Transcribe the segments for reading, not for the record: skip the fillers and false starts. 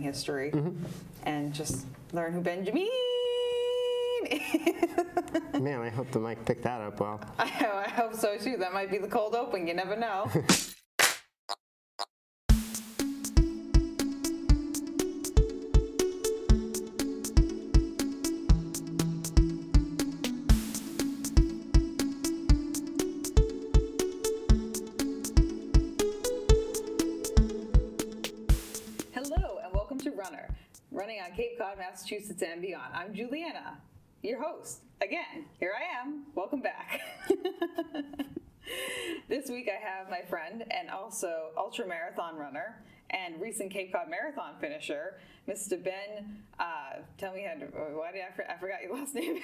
history and just learn who Bejamneeeeen is. Man, I hope the mic picked that up well. I hope so too. That might be the cold open. You never know. Hello and welcome to Runnah, running on Cape Cod, Massachusetts and beyond. I'm Juliana, your host. Again, here I am. Welcome back. This week I have my friend and also ultramarathon runner and recent Cape Cod Marathon finisher, Mr. Ben. Tell me why did I forgot your last name?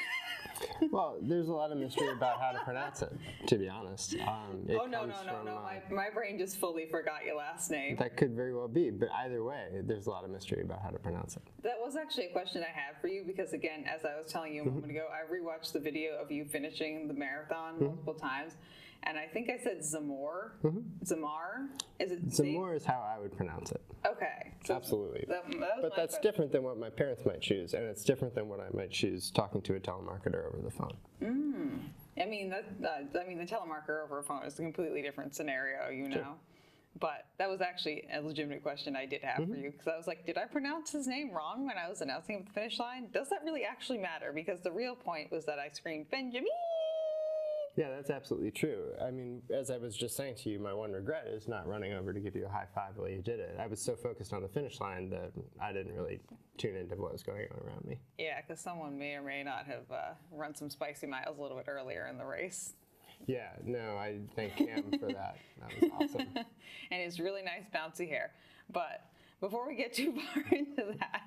Well, there's a lot of mystery about how to pronounce it, to be honest. No. My brain just fully forgot your last name. That could very well be, but either way, there's a lot of mystery about how to pronounce it. That was actually a question I had for you because, again, as I was telling you a moment ago, I rewatched the video of you finishing the marathon multiple times, and I think I said Zamore. Zamore? Is it Zamore is how I would pronounce it. Okay. So Absolutely. But that's different than what my parents might choose, and it's different than what I might choose talking to a telemarketer over the phone. I mean, the telemarketer over a phone is a completely different scenario, you know. Sure. But that was actually a legitimate question I did have for you because I was like, did I pronounce his name wrong when I was announcing him at the finish line? Does that really actually matter? Because the real point was that I screamed, Bejamneeeeen! Yeah, that's absolutely true. I mean, as I was just saying to you, my one regret is not running over to give you a high five while you did it. I was so focused on the finish line that I didn't really tune into what was going on around me. Yeah, because someone may or may not have run some spicy miles a little bit earlier in the race. Yeah, no, I thank Cam for that. That was awesome. And his really nice bouncy hair. But before we get too far into that,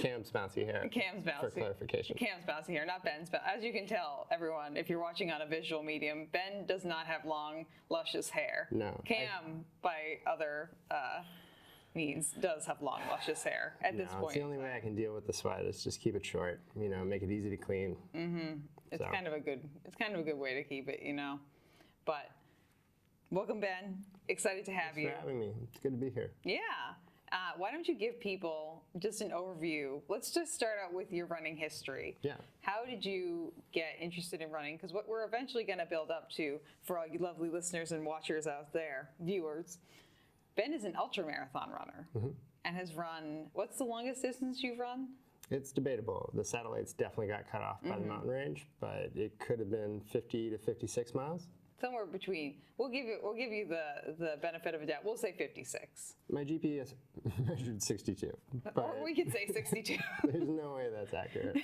Cam's bouncy hair. Cam's bouncy. For clarification. Cam's bouncy hair, not Ben's. But as you can tell, everyone, if you're watching on a visual medium, Ben does not have long, luscious hair. No. Cam, by other means, does have long, luscious hair at this point. It's the only way I can deal with the sweat is just keep it short. You know, make it easy to clean. It's kind of a good way to keep it, you know. But welcome, Ben. Excited to have you. Thanks for having me. It's good to be here. Yeah. Why don't you give people just an overview? Let's just start out with your running history. Yeah. How did you get interested in running? Because what we're eventually going to build up to, for all you lovely listeners and watchers out there, viewers, Ben is an ultramarathon runner and has run, what's the longest distance you've run? It's debatable. The satellites definitely got cut off by the mountain range, but it could have been 50 to 56 miles. Somewhere between. We'll give you the benefit of a doubt. We'll say 56. My GPS measured 62. Or we could say 62. There's no way that's accurate.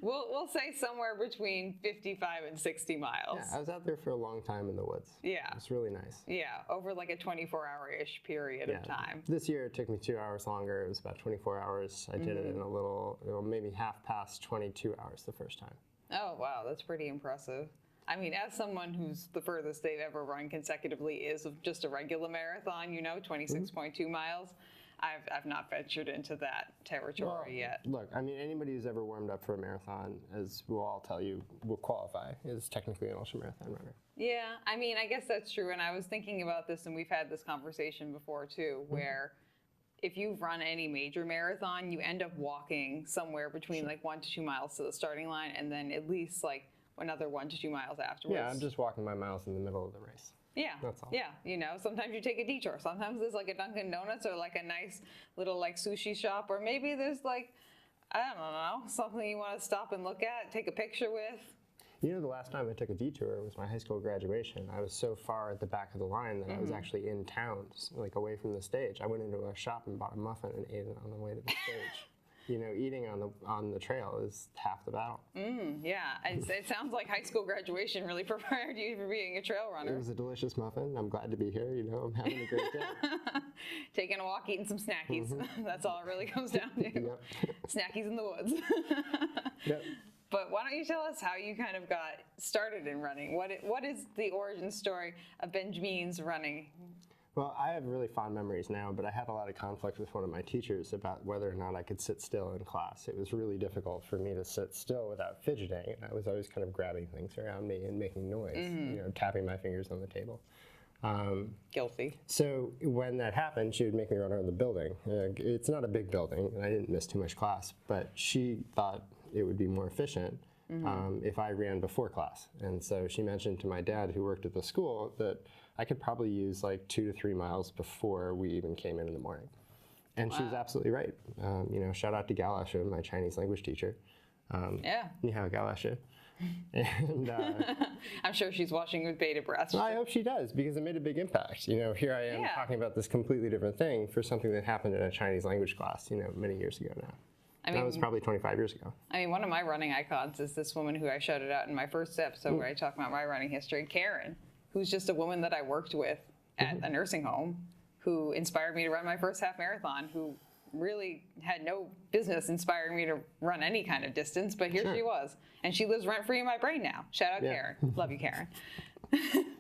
We'll say somewhere between 55 and 60 miles. Yeah, I was out there for a long time in the woods. Yeah. It's really nice. Yeah, over like a 24-hour-ish period of time. This year it took me 2 hours longer. It was about 24 hours. I did it in a little, maybe half past 22 hours the first time. Oh, wow, that's pretty impressive. I mean, as someone who's the furthest they've ever run consecutively is just a regular marathon, you know, 26.2 miles. I've not ventured into that territory yet. Look, I mean, anybody who's ever warmed up for a marathon, as we'll all tell you, will qualify, is technically an ultramarathon runner. Yeah, I mean, I guess that's true. And I was thinking about this, and we've had this conversation before too, where if you run any major marathon, you end up walking somewhere between like 1 to 2 miles to the starting line, and then at least like another 1 to 2 miles afterwards. Yeah, I'm just walking my miles in the middle of the race. Yeah, that's all. Yeah, you know, sometimes you take a detour. Sometimes there's like a Dunkin' Donuts or like a nice little like sushi shop, or maybe there's like, I don't know, something you want to stop and look at, take a picture with. You know, the last time I took a detour was my high school graduation. I was so far at the back of the line that I was actually in town, like away from the stage. I went into a shop and bought a muffin and ate it on the way to the stage. You know, eating on the trail is half the battle. Yeah, it sounds like high school graduation really prepared you for being a trail runner. It was a delicious muffin. I'm glad to be here. You know, I'm having a great day. Taking a walk, eating some snackies. That's all it really comes down to. Yep. Snackies in the woods. Yep. But why don't you tell us how you kind of got started in running? What is the origin story of Bejamneeeeen's running? Well, I have really fond memories now, but I had a lot of conflict with one of my teachers about whether or not I could sit still in class. It was really difficult for me to sit still without fidgeting, and I was always kind of grabbing things around me and making noise, you know, tapping my fingers on the table. Guilty. So when that happened, she would make me run around the building. It's not a big building, and I didn't miss too much class, but she thought it would be more efficient if I ran before class. And so she mentioned to my dad, who worked at the school, that I could probably use like 2 to 3 miles before we even came in the morning. And she was absolutely right. Shout out to Galasha, my Chinese language teacher. Yeah. Ni hao, Galasha. And I'm sure she's watching with bated breath. I hope she does, because it made a big impact. Here I am talking about this completely different thing for something that happened in a Chinese language class, many years ago now. That was probably 25 years ago. I mean, one of my running icons is this woman who I shouted out in my first episode where I talk about my running history, Karen, who's just a woman that I worked with at a nursing home, who inspired me to run my first half marathon, who really had no business inspiring me to run any kind of distance, but here she was. And she lives rent-free in my brain now. Shout out Karen. Love you, Karen.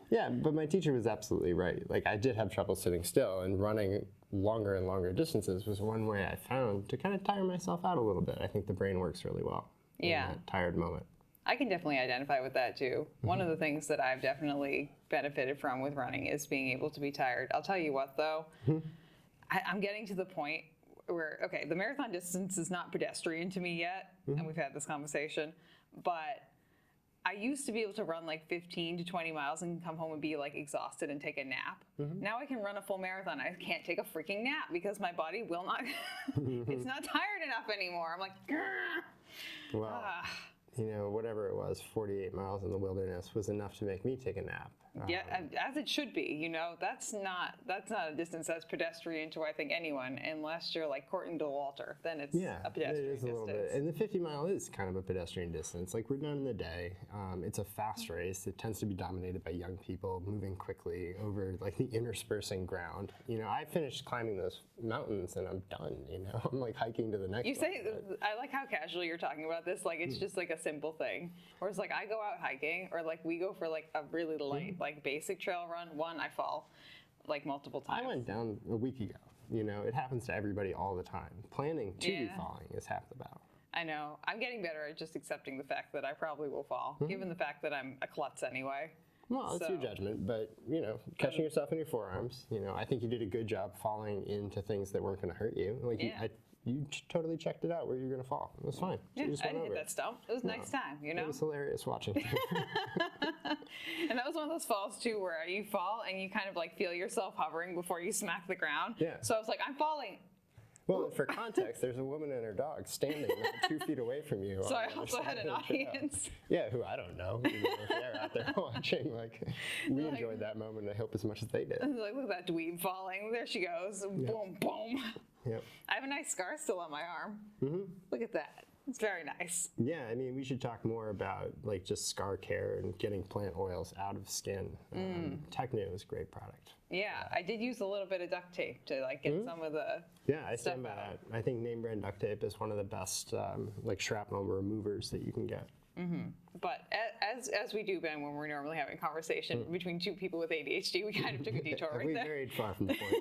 Yeah, but my teacher was absolutely right. Like, I did have trouble sitting still, and running longer and longer distances was one way I found to kind of tire myself out a little bit. I think the brain works really well in that tired moment. I can definitely identify with that too. One of the things that I've definitely benefited from with running is being able to be tired. I'll tell you what though, I'm getting to the point where, okay, the marathon distance is not pedestrian to me yet, and we've had this conversation, but I used to be able to run like 15 to 20 miles and come home and be like exhausted and take a nap. Now I can run a full marathon. I can't take a freaking nap because my body will not, it's not tired enough anymore. I'm like, grr. Well, whatever it was, 48 miles in the wilderness was enough to make me take a nap. Yeah, as it should be. That's not a distance that's pedestrian to I think anyone, unless you're like Courtney Dauwalter. Then it's a pedestrian it is a little distance. bit. And the 50 mile is kind of a pedestrian distance. Like, we're done in the day. It's a fast race. It tends to be dominated by young people moving quickly over like the interspersing ground. I finished climbing those mountains and I'm done. I'm like hiking to the next. You say I like how casually you're talking about this. Like it's just like a simple thing. Whereas like I go out hiking, or like we go for like a really light like basic trail run. I fall like multiple times. I went down a week ago. It happens to everybody all the time. Planning to be falling is half the battle. I know. I'm getting better at just accepting the fact that I probably will fall, given the fact that I'm a klutz anyway. Well, it's your judgment, but, catching yourself in your forearms, I think you did a good job falling into things that weren't going to hurt you. Like, you totally checked it out where you're going to fall. It was fine. Yeah, you just I went didn't over hit that stump. It was next time, It was hilarious watching. And that was one of those falls, too, where you fall and you kind of like feel yourself hovering before you smack the ground. Yeah. So I was like, I'm falling. Well, for context, there's a woman and her dog standing about 2 feet away from you. So I also had an audience. Yeah, who I don't know. If they're out there watching, like, we enjoyed that moment, I hope, as much as they did. Like, look at that dweeb falling. There she goes. Boom, boom. Yep. I have a nice scar still on my arm. Look at that. It's very nice. Yeah, I mean, we should talk more about like just scar care and getting plant oils out of skin. Techno is a great product. Yeah, I did use a little bit of duct tape to like get some of the I stand by that. I think name brand duct tape is one of the best like shrapnel removers that you can get. But as we do, Ben, when we're normally having a conversation between two people with ADHD, we kind of took a detour right we there. varied far from the point.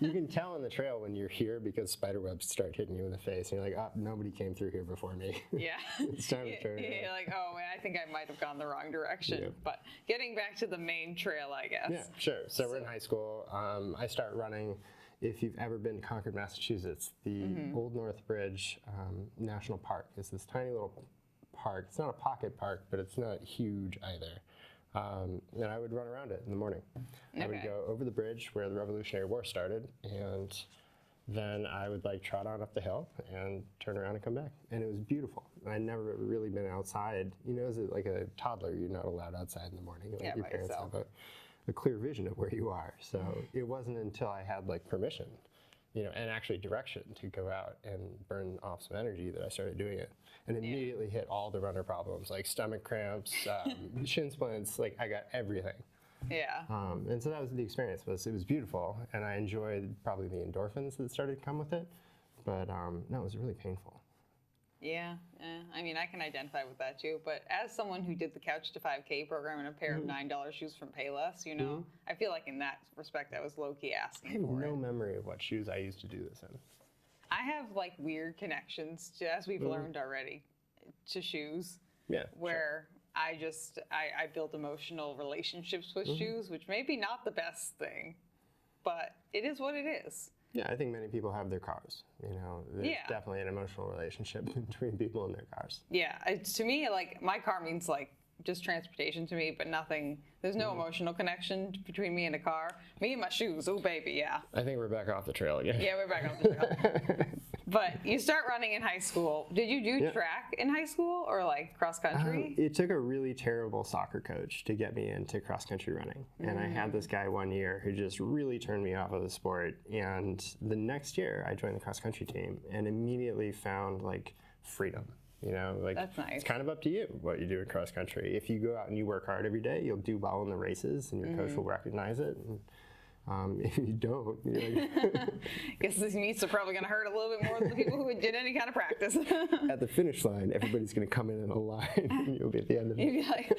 You can tell on the trail when you're here because spider webs start hitting you in the face, and you're like, oh, nobody came through here before me. Yeah. It's time to turn around. You're like, oh, I think I might have gone the wrong direction. Yeah. But getting back to the main trail, I guess. Yeah, sure. So we're in high school. I start running. If you've ever been to Concord, Massachusetts, the Old North Bridge National Park is this tiny little park. It's not a pocket park, but it's not huge either. And I would run around it in the morning. I would go over the bridge where the Revolutionary War started, and then I would like trot on up the hill and turn around and come back. And it was beautiful. I'd never really been outside. As like a toddler, you're not allowed outside in the morning. Like your parents have a clear vision of where you are. So it wasn't until I had like permission, and actually direction to go out and burn off some energy that I started doing it. And immediately hit all the runner problems, like stomach cramps, shin splints, like I got everything. Yeah. And so that was the experience. It was beautiful, and I enjoyed probably the endorphins that started to come with it. But no, it was really painful. Yeah, I mean, I can identify with that too. But as someone who did the Couch to 5K program and a pair of $9 shoes from Payless, I feel like in that respect, I was low-key asking I have for no it. memory of what shoes I used to do this in. I have like weird connections, as we've learned already, to shoes. Yeah. Where I build emotional relationships with shoes, which may be not the best thing, but it is what it is. Yeah, I think many people have their cars. You know, there's definitely an emotional relationship between people and their cars. Yeah, to me, like, my car means, like, just transportation to me, but nothing, there's no emotional connection between me and a car. Me and my shoes, oh baby, yeah. I think we're back off the trail again. Yeah, we're back off the trail. But you start running in high school. Did you do track in high school or like cross country? It took a really terrible soccer coach to get me into cross country running. And I had this guy one year who just really turned me off of the sport. And the next year I joined the cross country team and immediately found like freedom. You know, like, that's nice. It's kind of up to you what you do in cross country. If you go out and you work hard every day, you'll do well in the races and your coach will recognize it. And, if you don't, you're like guess these meets are probably going to hurt a little bit more than the people who did any kind of practice. At the finish line, everybody's going to come in a line and you'll be at the end of it. You'd be like,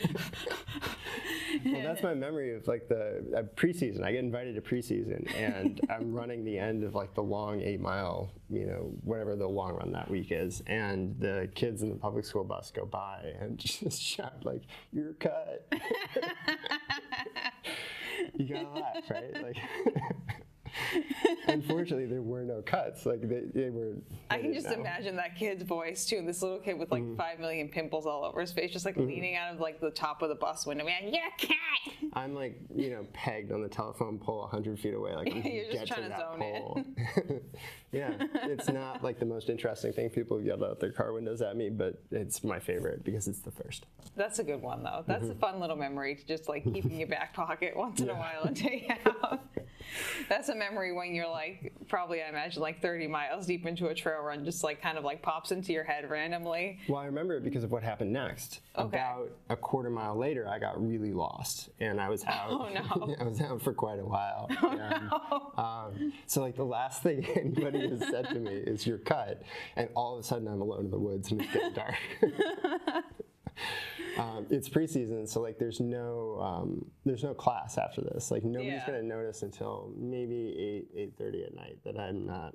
well, that's my memory of like the preseason. I get invited to preseason and I'm running the end of like the long 8 mile, you know, whatever the long run that week is. And the kids in the public school bus go by and just shout like, "You're cut." You gotta laugh, right? Like, unfortunately, there were no cuts. Like they were. I can just imagine that kid's voice too. This little kid with like 5 million pimples all over his face, just like leaning out of like the top of the bus window. Man, you're a cat. I'm like, you know, pegged on the telephone pole 100 feet away. Like, you're just trying to zone pole. Yeah, it's not like the most interesting thing. People yell out their car windows at me, but it's my favorite because it's the first. That's a good one though. That's a fun little memory to just like keep in your back pocket once in a while and take out. That's a memory when you're like, probably I imagine like 30 miles deep into a trail run, just like kind of like pops into your head randomly. Well, I remember it because of what happened next. Okay. About a quarter mile later, I got really lost and I was out. Oh no. I was out for quite a while. Oh no. So like the last thing anybody has said to me is "you're cut," and all of a sudden I'm alone in the woods and it's getting dark. It's preseason, so like there's no class after this. Like nobody's gonna notice until maybe 8:30 at night that I'm not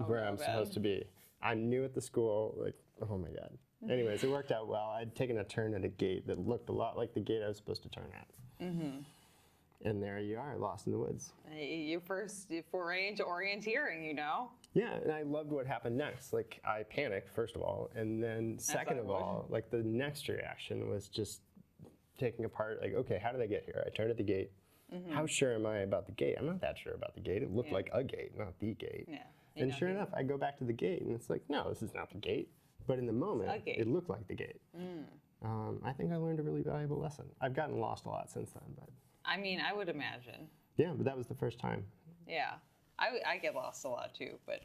where I'm supposed to be. I'm new at the school. Like, oh my god. Anyways, it worked out well. I'd taken a turn at a gate that looked a lot like the gate I was supposed to turn at. And there you are, lost in the woods. Your first foray into orienteering, you know? Yeah, and I loved what happened next. Like, I panicked, first of all, and then second of all, like the next reaction was just taking apart, like, okay, how did I get here? I turned at the gate. How sure am I about the gate? I'm not that sure about the gate. It looked like a gate, not the gate. Yeah. And sure enough, I go back to the gate, and it's like, no, this is not the gate. But in the moment, it looked like the gate. I think I learned a really valuable lesson. I've gotten lost a lot since then, but. I mean, I would imagine. Yeah, but that was the first time. Yeah. I get lost a lot too, but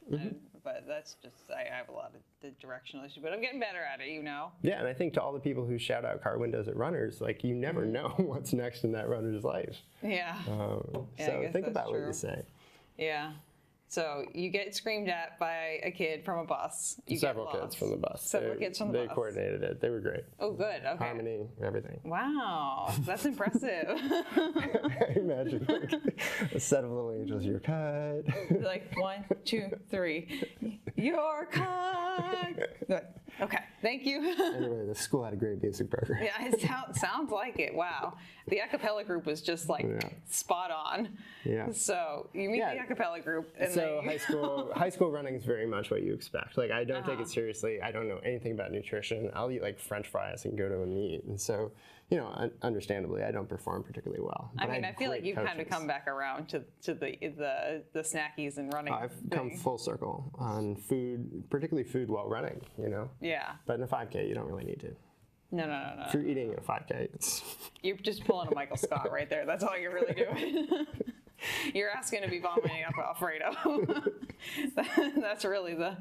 that's just, I have a lot of the directional issues, but I'm getting better at it, you know? Yeah, and I think to all the people who shout out car windows at runners, like you never know what's next in that runner's life. Yeah. So think about what you say. Yeah. So you get screamed at by a kid from a bus. Several kids from the bus. Several kids from the bus. They coordinated it. They were great. Oh, good. Okay. Harmony, everything. Wow, that's impressive. I imagine like a set of little angels. You're cut. Like 1, 2, 3. You're cut. Good. Okay. Thank you. Anyway, the school had a great music program. Yeah, it sounds like it. Wow. The a cappella group was just like spot on. Yeah. So you meet the a cappella group. And so high school running is very much what you expect. Like I don't take it seriously. I don't know anything about nutrition. I'll eat like French fries and go to a meet. And so, you know, understandably, I don't perform particularly well. I mean, I feel like you've kind of come back around to the snackies and running. I've come full circle on food, particularly food while running, you know? Yeah. But in a 5K, you don't really need to. No. If you're eating in a 5K, you're just pulling a Michael Scott right there. That's all you're really doing. You're asking to be vomiting up Alfredo. That's really the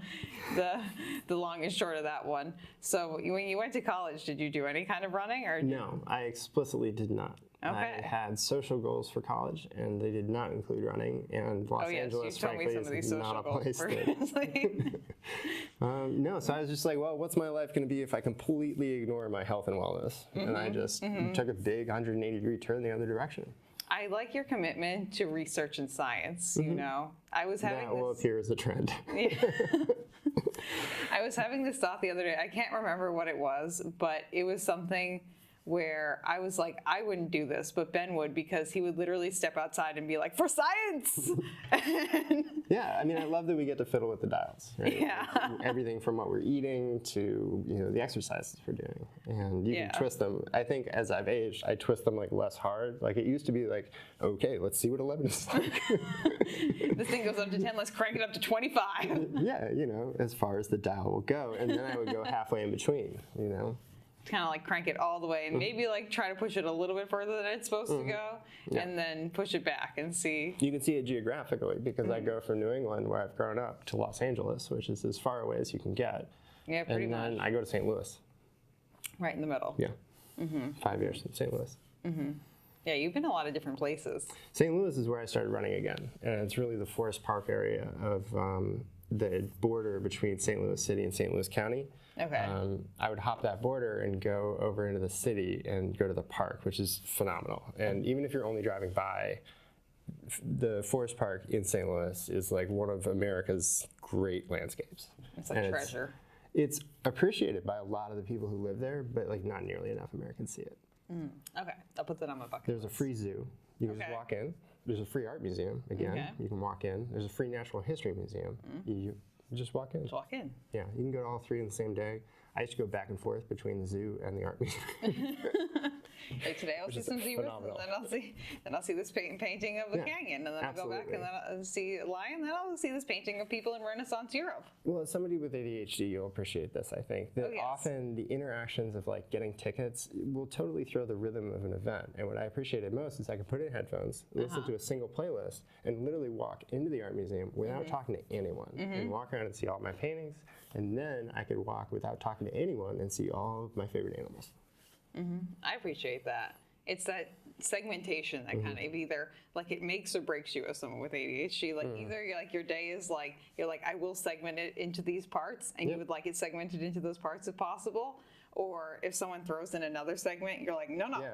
long and short of that one. So when you went to college, did you do any kind of running or? No, I explicitly did not. Okay. I had social goals for college, and they did not include running. And Los Angeles, frankly, is not a place that. No, so I was just like, well, what's my life going to be if I completely ignore my health and wellness? And I just took a big 180-degree turn the other direction. I like your commitment to research and science, you know. I was having that will appear as a trend. Yeah. I was having this thought the other day. I can't remember what it was, but it was something where I was like, I wouldn't do this, but Ben would, because he would literally step outside and be like, for science. Yeah, I mean, I love that we get to fiddle with the dials, right? Yeah. Like, everything from what we're eating to, the exercises we're doing. And you can twist them. I think as I've aged, I twist them like less hard. Like it used to be like, okay, let's see what 11 is like. This thing goes up to 10, let's crank it up to 25. Yeah, as far as the dial will go. And then I would go halfway in between, Kind of like crank it all the way and maybe like try to push it a little bit further than it's supposed to go, and then push it back and see. You can see it geographically because I go from New England, where I've grown up, to Los Angeles, which is as far away as you can get. Yeah, pretty much. And then I go to St. Louis. Right in the middle. Yeah. 5 years in St. Louis. Yeah, you've been a lot of different places. St. Louis is where I started running again, and it's really the Forest Park area of the border between St. Louis City and St. Louis County. Okay. I would hop that border and go over into the city and go to the park, which is phenomenal. And even if you're only driving by, the Forest Park in St. Louis is like one of America's great landscapes. It's like treasure. It's appreciated by a lot of the people who live there, but like not nearly enough Americans see it. Okay, I'll put that on my bucket There's list. a free zoo. You can just walk in. There's a free art museum, again. You can walk in. There's a free natural history museum. You just walk in. Just walk in. Yeah, you can go to all three in the same day. I used to go back and forth between the zoo and the art museum. Like today I'll see some zebras, phenomenal. and then I'll see this painting of a canyon, and then I'll go back and then I'll see a lion, then I'll see this painting of people in Renaissance Europe. Well, as somebody with ADHD, you'll appreciate this, I think. That often the interactions of like getting tickets will totally throw the rhythm of an event. And what I appreciated most is I could put in headphones, listen to a single playlist, and literally walk into the art museum without talking to anyone, and walk around and see all my paintings. And then I could walk without talking to anyone and see all of my favorite animals. I appreciate that. It's that segmentation that kind of either like it makes or breaks you as someone with ADHD. Like either you're like your day is like you're like I will segment it into these parts, and you would like it segmented into those parts if possible. Or if someone throws in another segment, you're like, no. Well,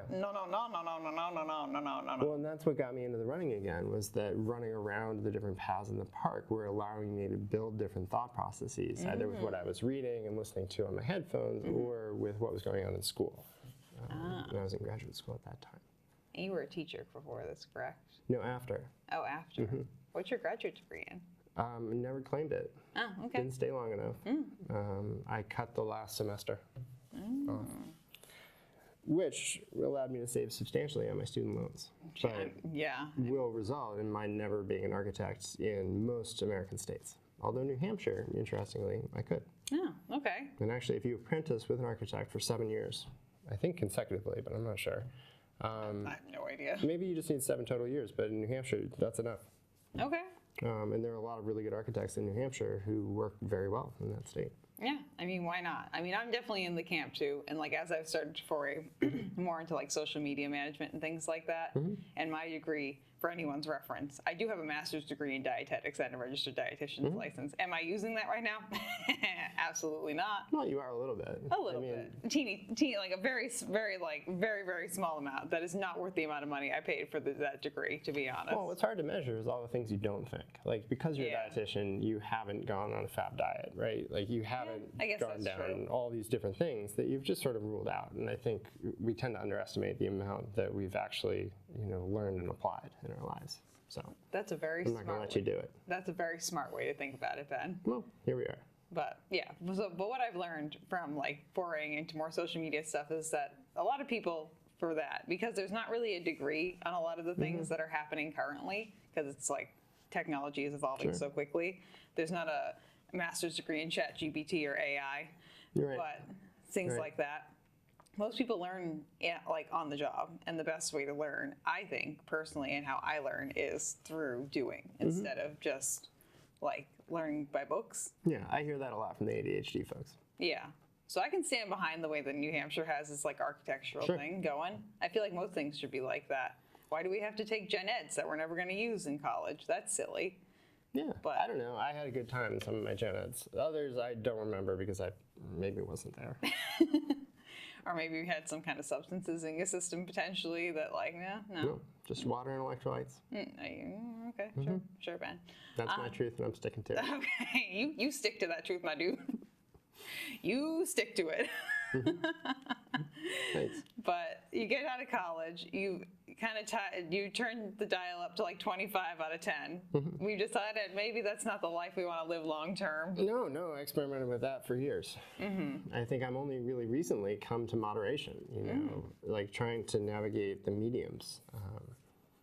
and that's what got me into the running again, was that running around the different paths in the park were allowing me to build different thought processes, either with what I was reading and listening to on my headphones, or with what was going on in school. When I was in graduate school at that time. And you were a teacher before this, correct? No, after. Oh, after. What's your graduate degree in? Never claimed it. Oh, okay. Didn't stay long enough. I cut the last semester off, which allowed me to save substantially on my student loans. But will result in my never being an architect in most American states. Although New Hampshire, interestingly, I could. Oh, okay. And actually, if you apprentice with an architect for 7 years, I think consecutively, but I'm not sure. I have no idea. Maybe you just need 7 total years, but in New Hampshire, that's enough. Okay. And there are a lot of really good architects in New Hampshire who work very well in that state. Yeah, I mean, why not? I mean, I'm definitely in the camp too. And like, as I've started to foray more into like social media management and things like that, and my degree, for anyone's reference, I do have a master's degree in dietetics and a registered dietitian's license. Am I using that right now? Absolutely not. Well, you are a little bit. A little bit. Teeny, like a very small amount. That is not worth the amount of money I paid for that degree, to be honest. Well, what's hard to measure is all the things you don't think. Like, because you're a dietitian, you haven't gone on a fab diet, right? Like, you haven't gone down all these different things that you've just sort of ruled out. And I think we tend to underestimate the amount that we've actually, learned and applied in our lives. So that's a very I'm not going to let you do it. That's a very smart way to think about it, Ben. Well, here we are. But yeah, but what I've learned from like foraying into more social media stuff is that a lot of people for that, because there's not really a degree on a lot of the things that are happening currently, because it's like technology is evolving so quickly. There's not a master's degree in ChatGPT or AI, but things like that. Most people learn like on the job, and the best way to learn, I think personally, and how I learn is through doing instead of just like learning by books. Yeah, I hear that a lot from the ADHD folks. Yeah. So I can stand behind the way that New Hampshire has this like architectural thing going. I feel like most things should be like that. Why do we have to take gen eds that we're never going to use in college? That's silly. Yeah, but I don't know. I had a good time in some of my gen eds. Others I don't remember because I maybe wasn't there. Or maybe you had some kind of substances in your system potentially that like, no. Just water and electrolytes. Okay, sure, Ben. That's my truth, and I'm sticking to it. Okay, you stick to that truth, my dude. You stick to it. Thanks. But you get out of college, you kind of you turn the dial up to like 25 out of 10. We've decided maybe that's not the life we want to live long term. No, I experimented with that for years. I think I'm only really recently come to moderation, you know, like trying to navigate the mediums.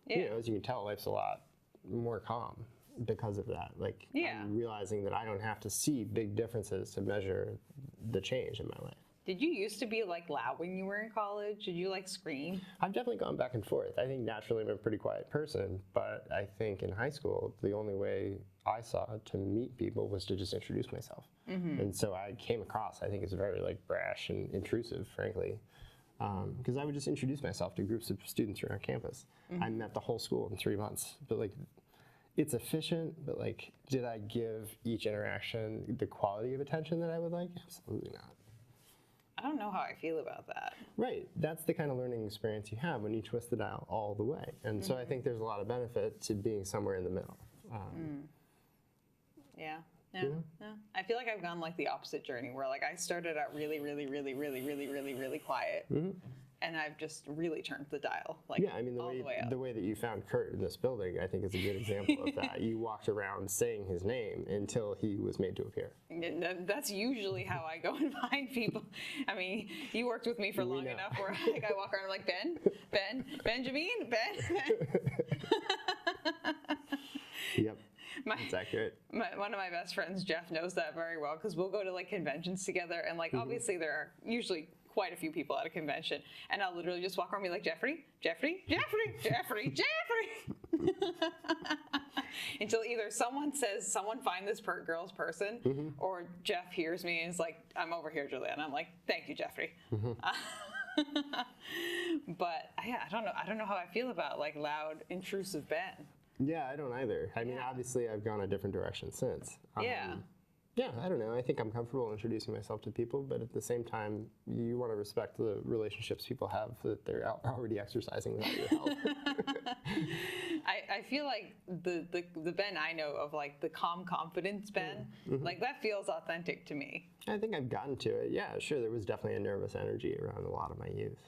You know, as you can tell, life's a lot more calm because of that. Like, I'm realizing that I don't have to see big differences to measure the change in my life. Did you used to be like loud when you were in college? Did you like scream? I've definitely gone back and forth. I think naturally I'm a pretty quiet person, but I think in high school, the only way I saw to meet people was to just introduce myself. And so I came across, I think it's very like brash and intrusive, frankly, because I would just introduce myself to groups of students around campus. I met the whole school in 3 months, but like, it's efficient, but like, did I give each interaction the quality of attention that I would like? Absolutely not. I don't know how I feel about that. Right. That's the kind of learning experience you have when you twist the dial all the way. And so I think there's a lot of benefit to being somewhere in the middle. Yeah. No. I feel like I've gone like the opposite journey where like I started out really quiet. And I've just really turned the dial, like I mean, all the way up. the way that you found Kurt in this building, I think is a good example of that. You walked around saying his name until he was made to appear. That's usually how I go and find people. I mean, you worked with me for long enough where like, I walk around like, Bejamneeeeen, Ben. Yep, that's accurate. One of my best friends, Jeff, knows that very well because we'll go to like conventions together and like obviously there are usually quite a few people at a convention, and I'll literally just walk around and be like, Jeffrey, until either someone says, someone find this girl's person, or Jeff hears me and is like, I'm over here, Julia, and I'm like, thank you, Jeffrey. But yeah, I don't know how I feel about like loud, intrusive Ben. Yeah, I don't either. I mean, obviously I've gone a different direction since. Yeah, I don't know. I think I'm comfortable introducing myself to people, but at the same time, you want to respect the relationships people have that they're already exercising without your help. I feel like the Ben I know of, like the calm confidence Ben, like that feels authentic to me. I think I've gotten to it. Yeah, sure. There was definitely a nervous energy around a lot of my youth.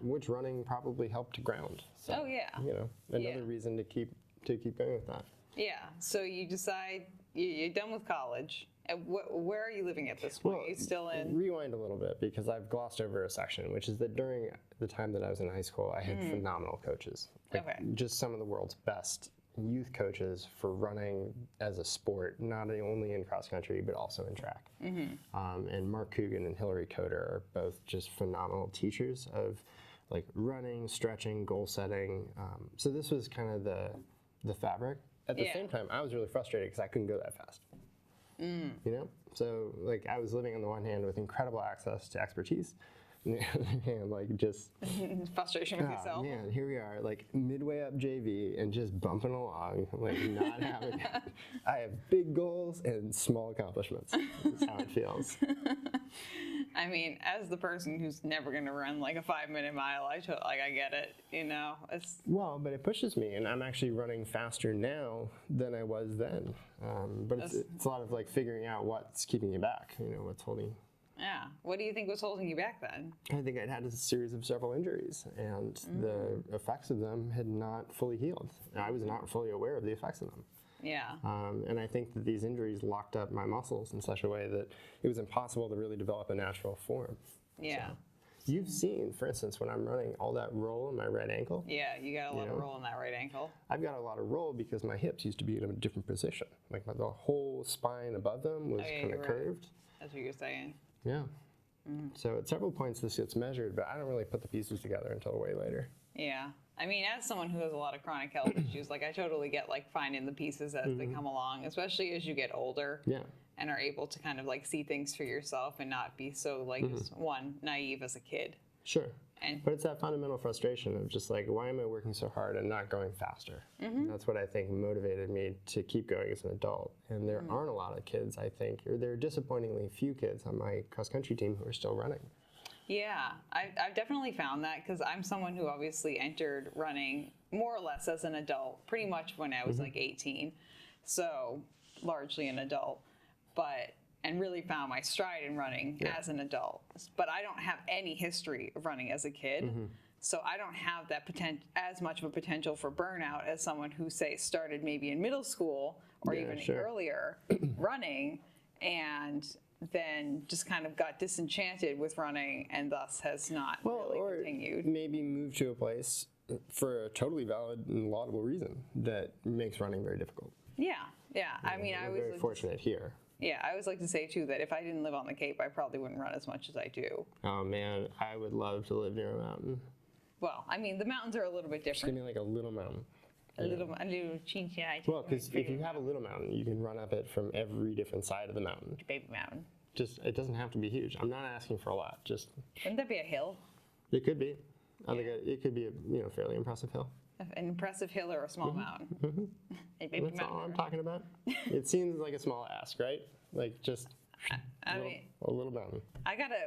Which running probably helped to ground. So, you know, another reason to keep going with that. Yeah. So you decide you're done with college. And where are you living at this point? Well, are you still in? Rewind a little bit because I've glossed over a section, which is that during the time that I was in high school, I had phenomenal coaches. Like just some of the world's best youth coaches for running as a sport, not only in cross country, but also in track. And Mark Coogan and Hillary Coder are both just phenomenal teachers of like running, stretching, goal setting. So this was kind of the fabric. At the same time, I was really frustrated because I couldn't go that fast. You know? So, like, I was living on the one hand with incredible access to expertise, on the other hand, like, just... frustration with yourself. Man, here we are, like, midway up JV and just bumping along, like, not having... I have big goals and small accomplishments. That's how it feels. I mean, as the person who's never going to run like a 5-minute mile, I get it, you know. Well, but it pushes me, and I'm actually running faster now than I was then. But it's a lot of like figuring out what's keeping you back, you know, what's holding. Yeah. What do you think was holding you back then? I think I'd had a series of several injuries, and the effects of them had not fully healed. I was not fully aware of the effects of them. Yeah. And I think that these injuries locked up my muscles in such a way that it was impossible to really develop a natural form. Yeah. So, you've seen, for instance, when I'm running, all that roll in my right ankle. Yeah, you got a lot of roll in that right ankle. I've got a lot of roll because my hips used to be in a different position. Like the whole spine above them was kind of curved. That's what you're saying. Yeah. So at several points this gets measured, but I don't really put the pieces together until way later. Yeah. I mean, as someone who has a lot of chronic health issues, like I totally get like finding the pieces as they come along, especially as you get older. Yeah. And are able to kind of like see things for yourself and not be so like just naive as a kid. Sure. But it's that fundamental frustration of just like, why am I working so hard and not going faster? That's what I think motivated me to keep going as an adult. And there aren't a lot of kids, I think, or there are disappointingly few kids on my cross-country team who are still running. Yeah, I've definitely found that because I'm someone who obviously entered running more or less as an adult, pretty much when I was like 18. So largely an adult. and really found my stride in running as an adult. But I don't have any history of running as a kid. So I don't have that as much of a potential for burnout as someone who, say, started maybe in middle school or even earlier running, and then just kind of got disenchanted with running and thus has not really continued. Maybe move to a place for a totally valid and laudable reason that makes running very difficult. Yeah. I mean, I was very fortunate here. Yeah, I always like to say, too, that if I didn't live on the Cape, I probably wouldn't run as much as I do. Oh, man, I would love to live near a mountain. Well, I mean, the mountains are a little bit different. Just give me like a little mountain. A little chinchilla. Well, because if you have a little mountain, you can run up it from every different side of the mountain. Baby mountain. Just, it doesn't have to be huge. I'm not asking for a lot. Just. Wouldn't that be a hill? It could be. I think it could be a fairly impressive hill. An impressive hill or a small mountain. A baby That's mountain. all I'm talking about. It seems like a small ask, right? Like just a little mountain.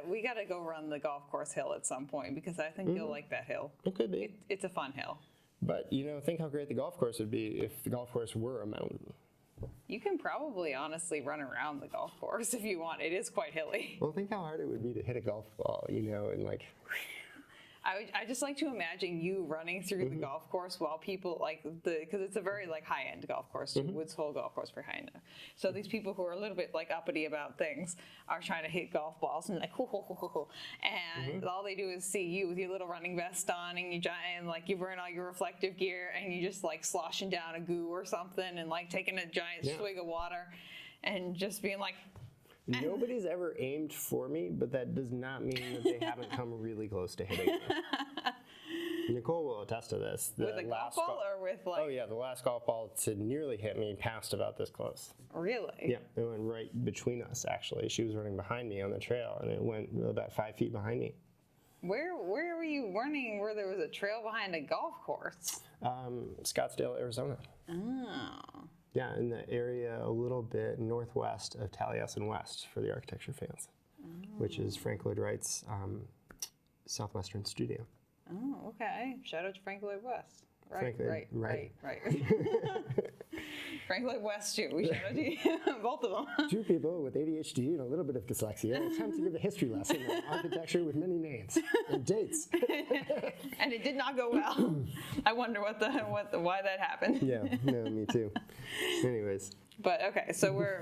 We gotta go run the golf course hill at some point because I think you'll like that hill. It could be. It's a fun hill. But think how great the golf course would be if the golf course were a mountain. You can probably honestly run around the golf course if you want. It is quite hilly. Well, think how hard it would be to hit a golf ball, and like. I just like to imagine you running through the golf course while people because it's a very high-end golf course, Woods Hole golf course, very high-end. So these people who are a little bit uppity about things are trying to hit golf balls and hoo, hoo, hoo, hoo, hoo. And all they do is see you with your little running vest on and you burn all your reflective gear and you just sloshing down a goo or something and taking a giant swig of water and just being like. Nobody's ever aimed for me, but that does not mean that they haven't come really close to hitting me. Nicole will attest to this. With a golf ball or with Oh yeah, the last golf ball to nearly hit me passed about this close. Really? Yeah, it went right between us actually. She was running behind me on the trail and it went about 5 feet behind me. Where were you running where there was a trail behind a golf course? Scottsdale, Arizona. Oh. Yeah, in the area a little bit northwest of Taliesin West for the architecture fans, which is Frank Lloyd Wright's southwestern studio. Oh, okay. Shout out to Frank Lloyd West. Right. Frank Lloyd West, too. We shout out to you, both of them. Two people with ADHD and a little bit of dyslexia. It's time to give a history lesson on architecture with many names and dates. And it did not go well. I wonder why that happened. Yeah, no, me too. Anyways. But okay, so we're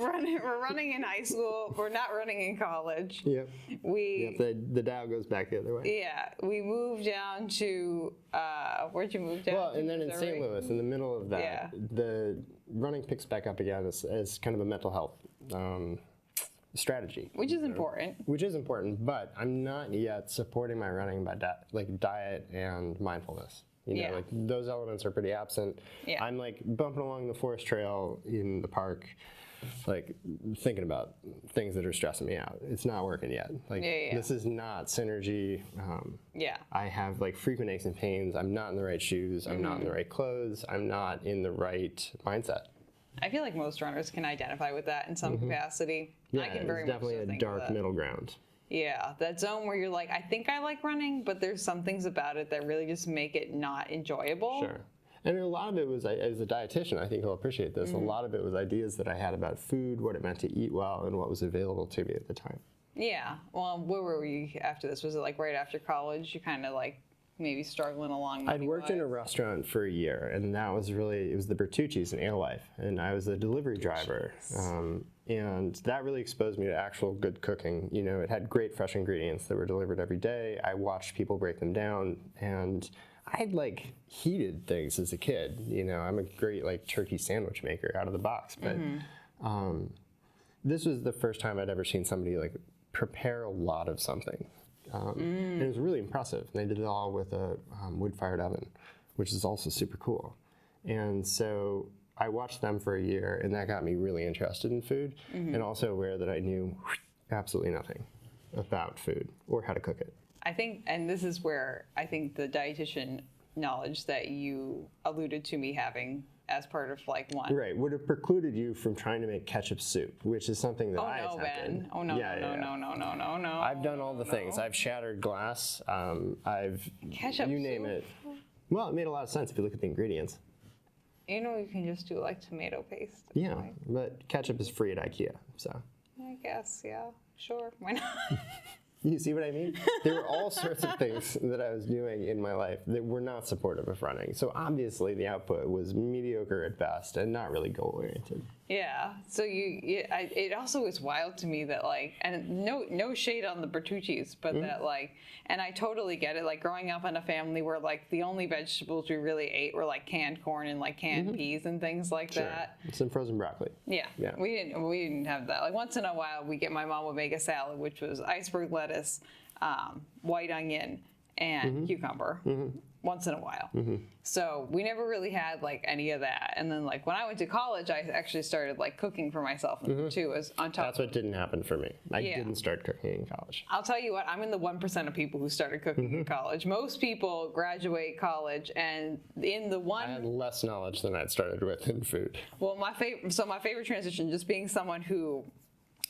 running in high school. We're not running in college. Yep. The dial goes back the other way. Yeah, we moved down to where'd you move down? Well, and then in St. Louis, in the middle of that, the running picks back up again as kind of a mental health strategy, which is important. Which is important, but I'm not yet supporting my running by diet and mindfulness. Those elements are pretty absent. Yeah. I'm bumping along the forest trail in the park, thinking about things that are stressing me out. It's not working yet. This is not synergy. I have frequent aches and pains. I'm not in the right shoes. I'm not in the right clothes. I'm not in the right mindset. I feel like most runners can identify with that in some capacity. Yeah, I can very it's definitely much a dark middle ground. Yeah, that zone where you're I think I like running, but there's some things about it that really just make it not enjoyable. Sure. And a lot of it was, as a dietitian, I think he'll appreciate this, a lot of it was ideas that I had about food, what it meant to eat well, and what was available to me at the time. Yeah. Well, where were we after this? Was it right after college? You kind of maybe struggling along? I'd worked in a restaurant for a year, and that was it was the Bertucci's in Alewife, and I was a delivery driver. And that really exposed me to actual good cooking. It had great fresh ingredients that were delivered every day. I watched people break them down, and I'd heated things as a kid. I'm a great turkey sandwich maker out of the box, but this was the first time I'd ever seen somebody prepare a lot of something. And it was really impressive. They did it all with a wood-fired oven, which is also super cool. And so I watched them for a year, and that got me really interested in food, and also aware that I knew absolutely nothing about food or how to cook it. I think, and this is where I think the dietitian knowledge that you alluded to me having as part of one. Right, would have precluded you from trying to make ketchup soup, which is something that I attempted. Ben. Oh no, no. I've done all the things. I've shattered glass. Ketchup you name soup? it. Well, it made a lot of sense if you look at the ingredients. You can just do tomato paste. Yeah, but ketchup is free at IKEA, so. Yeah, guess, yeah, sure, why not? You see what I mean? There were all sorts of things that I was doing in my life that were not supportive of running. So obviously the output was mediocre at best and not really goal-oriented. Yeah. So it also is wild to me that like, and no shade on the Bertucci's, but that like, and I totally get it. Like growing up in a family where like the only vegetables we really ate were like canned corn and like canned peas and things like that. Some frozen broccoli. Yeah. We didn't have that. Like once in a while my mom would make a salad, which was iceberg lettuce, white onion, and cucumber. Once in a while. So we never really had like any of that. And then like when I went to college, I actually started like cooking for myself too, as on top. That's what didn't happen for me. I didn't start cooking in college. I'll tell you what, I'm in the 1% of people who started cooking in college. Most people graduate college and in the one... I had less knowledge than I'd started with in food. Well, my favorite transition, just being someone who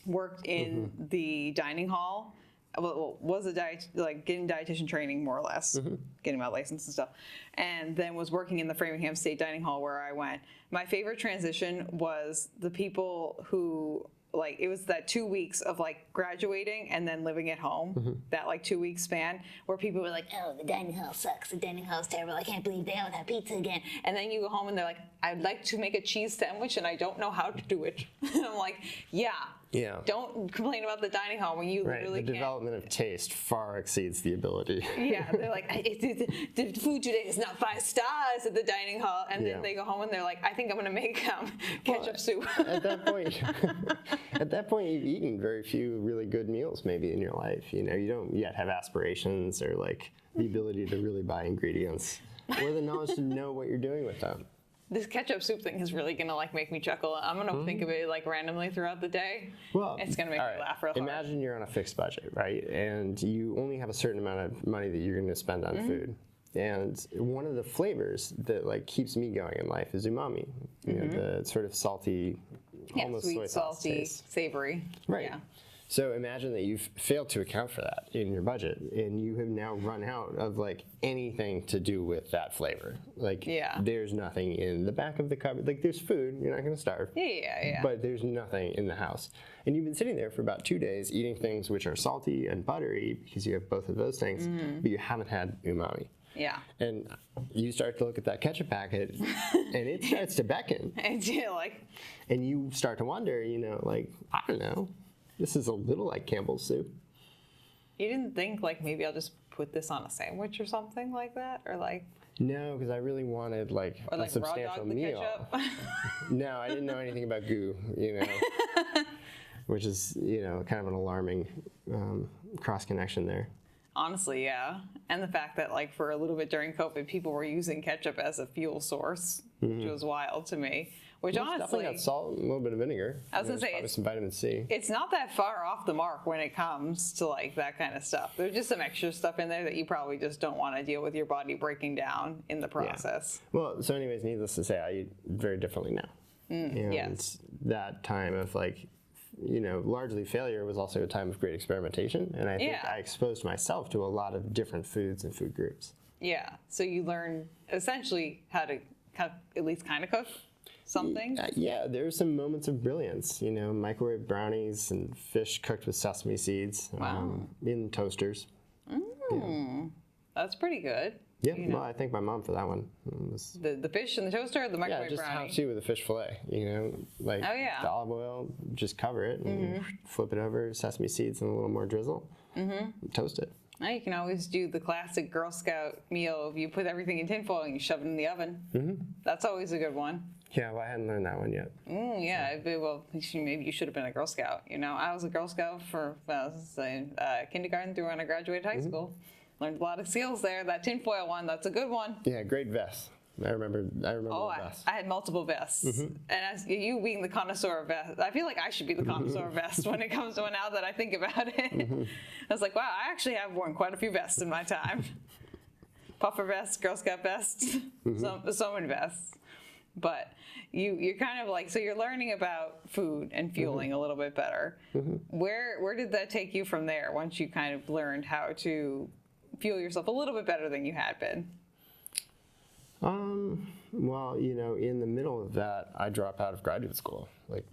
worked in the dining hall, was getting dietitian training more or less, getting my license and stuff, and then was working in the Framingham State Dining Hall where I went. My favorite transition was the people who like it was that 2 weeks of like graduating and then living at home, that like 2 week span where people were like, oh, the dining hall sucks, the dining hall's terrible, I can't believe they don't have pizza again. And then you go home and they're like, I'd like to make a cheese sandwich and I don't know how to do it. And I'm like, yeah. Don't complain about the dining hall when you literally the development of taste far exceeds the ability. Yeah, they're like, the food today is not 5 stars at the dining hall, and then they go home and they're like, I think I'm gonna make ketchup soup. At that point, you've eaten very few really good meals maybe in your life. You know, you don't yet have aspirations or like the ability to really buy ingredients or the knowledge to know what you're doing with them. This ketchup soup thing is really gonna like make me chuckle. I'm gonna think of it like randomly throughout the day. Well, it's gonna make me laugh real hard. Imagine you're on a fixed budget, right? And you only have a certain amount of money that you're gonna spend on food. And one of the flavors that like keeps me going in life is umami. You know, the sort of salty, almost sweet, soy sauce salty, taste. Savory. Right. Yeah. So imagine that you've failed to account for that in your budget, and you have now run out of like anything to do with that flavor. Like, there's nothing in the back of the cupboard. Like, there's food. You're not going to starve. Yeah. But there's nothing in the house. And you've been sitting there for about 2 days eating things which are salty and buttery because you have both of those things, but you haven't had umami. Yeah. And you start to look at that ketchup packet, and it starts to beckon. And and you start to wonder, you know, like, I don't know. This is a little like Campbell's soup. You didn't think like maybe I'll just put this on a sandwich or something like that, or like? No, because I really wanted like a substantial meal. No, I didn't know anything about goo, you know, which is, you know, kind of an alarming cross connection there. Honestly, yeah. And the fact that like for a little bit during COVID, people were using ketchup as a fuel source, which was wild to me. Which honestly, definitely got salt and a little bit of vinegar. I was gonna say, probably some vitamin C. It's not that far off the mark when it comes to like that kind of stuff. There's just some extra stuff in there that you probably just don't want to deal with your body breaking down in the process. Yeah. Well, so anyways, needless to say, I eat very differently now. And that time of like, you know, largely failure was also a time of great experimentation, and I think I exposed myself to a lot of different foods and food groups. Yeah. So you learn essentially how to at least kind of cook something. Yeah, there's some moments of brilliance. You know, microwave brownies and fish cooked with sesame seeds in toasters. That's pretty good. Yeah, well, I thank my mom for that one. The fish in the toaster or the microwave brownie? brownie? Yeah, just how to with the fish fillet, you know, like the olive oil, just cover it and flip it over, sesame seeds and a little more drizzle, toast it. Now you can always do the classic Girl Scout meal. You put everything in tinfoil and you shove it in the oven. That's always a good one. Yeah, well, I hadn't learned that one yet. Well, maybe you should have been a Girl Scout. You know, I was a Girl Scout for kindergarten through when I graduated high school. Learned a lot of skills there. That tinfoil one, that's a good one. Yeah, great vest. I remember the vest. I had multiple vests. And as you being the connoisseur of vests, I feel like I should be the connoisseur of vests when it comes to it now that I think about it. I was like, wow, I actually have worn quite a few vests in my time. Puffer vests, Girl Scout vests, so many vests. But you're kind of like, so you're learning about food and fueling a little bit better. Where did that take you from there once you kind of learned how to fuel yourself a little bit better than you had been? Well, you know, in the middle of that, I drop out of graduate school. Like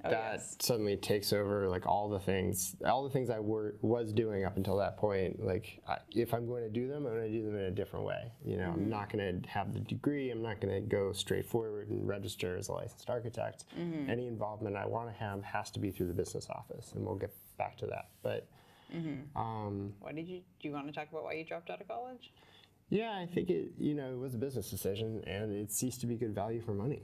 suddenly takes over like all the things I was doing up until that point. Like if I'm going to do them, I'm going to do them in a different way. You know, I'm not going to have the degree. I'm not going to go straight forward and register as a licensed architect. Any involvement I want to have has to be through the business office, and we'll get back to that. But Why do you want to talk about why you dropped out of college? Yeah, I think it was a business decision, and it ceased to be good value for money.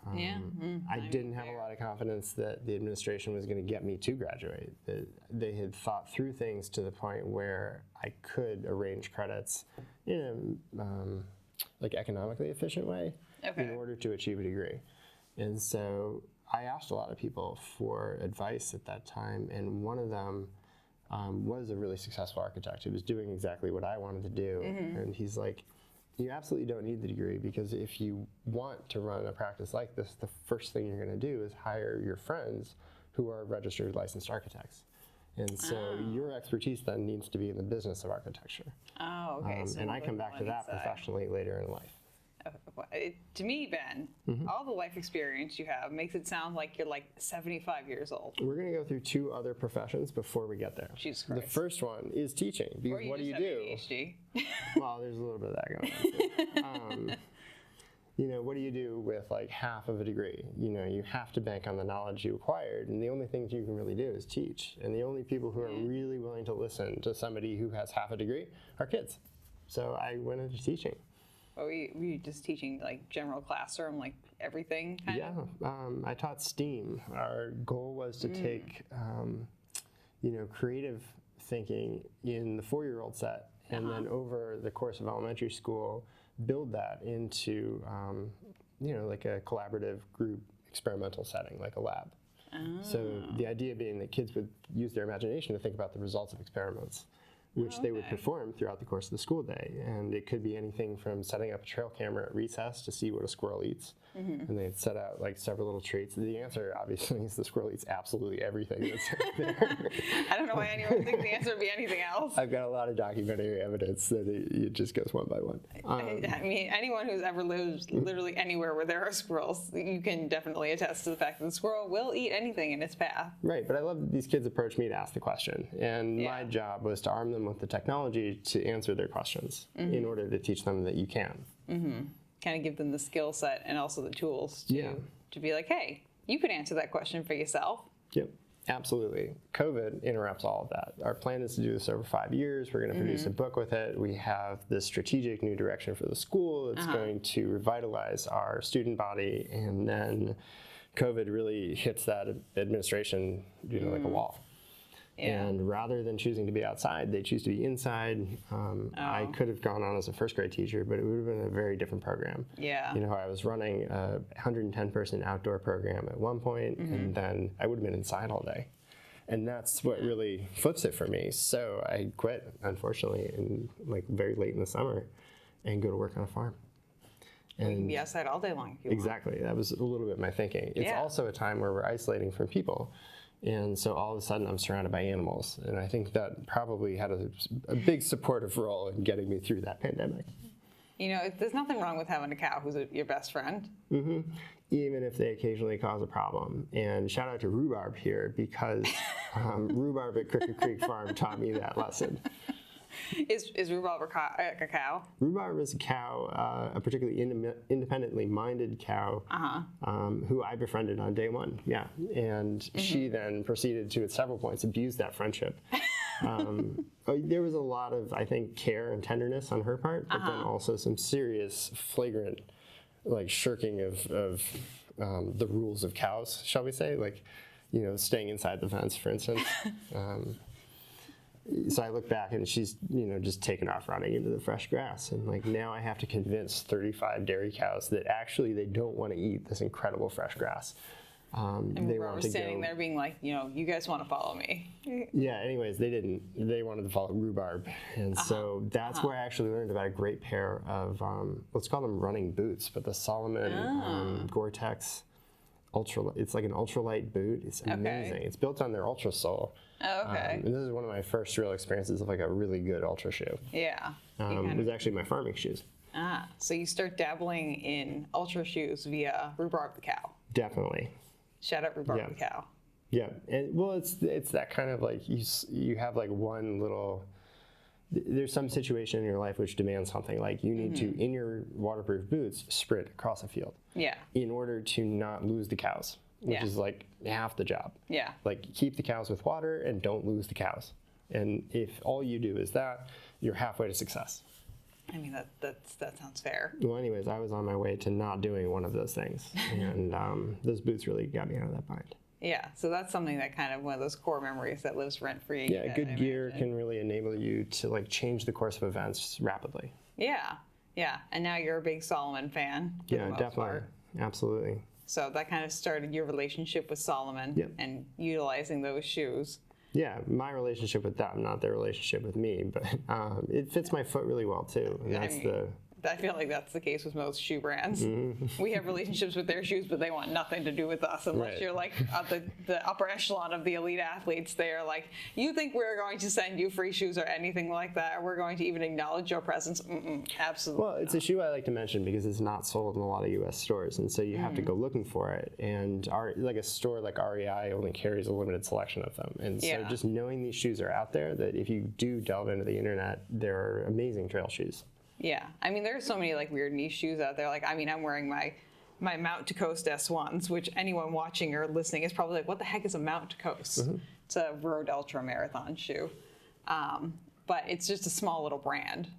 I didn't have a lot of confidence that the administration was going to get me to graduate. That they had thought through things to the point where I could arrange credits in a like economically efficient way in order to achieve a degree. And so I asked a lot of people for advice at that time, and one of them was a really successful architect who was doing exactly what I wanted to do. And he's like, you absolutely don't need the degree, because if you want to run a practice like this, the first thing you're going to do is hire your friends who are registered licensed architects. And so your expertise then needs to be in the business of architecture. Oh, okay. And I come back to that professionally later in life. To me, Ben, all the life experience you have makes it sound like you're like 75 years old. We're going to go through 2 other professions before we get there. Jesus Christ. The first one is teaching. Because what do you do? ADHD. Well, there's a little bit of that going on. You know, what do you do with like half of a degree? You know, you have to bank on the knowledge you acquired, and the only things you can really do is teach. And the only people who are really willing to listen to somebody who has half a degree are kids. So I went into teaching. Were you just teaching like general classroom, like everything? I taught STEAM. Our goal was to take, creative thinking in the 4-year-old set, and then over the course of elementary school, build that into, like a collaborative group experimental setting, like a lab. So the idea being that kids would use their imagination to think about the results of experiments, which they would perform throughout the course of the school day. And it could be anything from setting up a trail camera at recess to see what a squirrel eats. And they'd set out like several little treats. The answer, obviously, is the squirrel eats absolutely everything that's out there. I don't know why anyone would think the answer would be anything else. I've got a lot of documentary evidence that it just goes one by one. I mean, anyone who's ever lived literally anywhere where there are squirrels, you can definitely attest to the fact that the squirrel will eat anything in its path. Right, but I love that these kids approach me to ask the question. And my job was to arm them with the technology to answer their questions in order to teach them that you can. Kind of give them the skill set and also the tools to be like, hey, you could answer that question for yourself. Yep, absolutely. COVID interrupts all of that. Our plan is to do this over 5 years. We're going to produce a book with it. We have this strategic new direction for the school. It's going to revitalize our student body, and then COVID really hits that administration, like a wall. And rather than choosing to be outside, they choose to be inside. I could have gone on as a first grade teacher, but it would have been a very different program. I was running a 110-person outdoor program at one point, and then I would have been inside all day. And that's what really flips it for me. So I quit, unfortunately, very late in the summer, and go to work on a farm. And you can be outside all day long if you want. Exactly. That was a little bit my thinking. It's also a time where we're isolating from people. And so all of a sudden I'm surrounded by animals. And I think that probably had a big supportive role in getting me through that pandemic. You know, there's nothing wrong with having a cow who's your best friend. Even if they occasionally cause a problem. And shout out to Rhubarb here, because Rhubarb at Crooked Creek Farm taught me that lesson. Is Rhubarb a cow? Rhubarb is a cow, a particularly independently minded cow who I befriended on day one. Yeah, and she then proceeded to, at several points, abuse that friendship. There was a lot of, I think, care and tenderness on her part, but then also some serious, flagrant, shirking of the rules of cows, shall we say? Staying inside the fence, for instance. So I look back and she's, just taken off running into the fresh grass. And now I have to convince 35 dairy cows that actually they don't want to eat this incredible fresh grass. And they were standing there being like, you guys want to follow me. Yeah, anyways, they didn't. They wanted to follow Rhubarb. And so that's where I actually learned about a great pair of, let's call them running boots, but the Salomon Gore-Tex Ultra. It's like an ultralight boot. It's amazing. It's built on their Ultra sole. And this is one of my first real experiences of a really good ultra shoe. Yeah. It was actually my farming shoes. So you start dabbling in ultra shoes via Rhubarb the Cow. Definitely. Shout out Rhubarb the Cow. Yeah, and well, it's that kind of like you have like one little. There's some situation in your life which demands something, like you need to, in your waterproof boots, sprint across a field. Yeah. In order to not lose the cows, which is like half the job. Yeah. Like keep the cows with water and don't lose the cows. And if all you do is that, you're halfway to success. I mean, that sounds fair. Well, anyways, I was on my way to not doing one of those things, and those boots really got me out of that bind. Yeah, so that's something that kind of one of those core memories that lives rent free. Yeah, good gear can really enable you to like change the course of events rapidly. Yeah, yeah, and now you're a big Solomon fan. Yeah, definitely, absolutely. So that kind of started your relationship with Solomon and utilizing those shoes. Yeah, my relationship with them, not their relationship with me, but it fits my foot really well too, and that's I feel like that's the case with most shoe brands. We have relationships with their shoes, but they want nothing to do with us unless you're like at the upper echelon of the elite athletes. They are like, you think we're going to send you free shoes or anything like that, or we're going to even acknowledge your presence? Absolutely. Well, it's a shoe I like to mention because it's not sold in a lot of U.S. stores, and so you have to go looking for it. And like a store like REI only carries a limited selection of them, and so just knowing these shoes are out there, that if you do delve into the internet, there are amazing trail shoes. Yeah, I mean, there's so many like weird niche shoes out there. Like, I mean, I'm wearing my Mount to Coast S1s, which anyone watching or listening is probably like, what the heck is a Mount to Coast? It's a road ultramarathon shoe. But it's just a small little brand.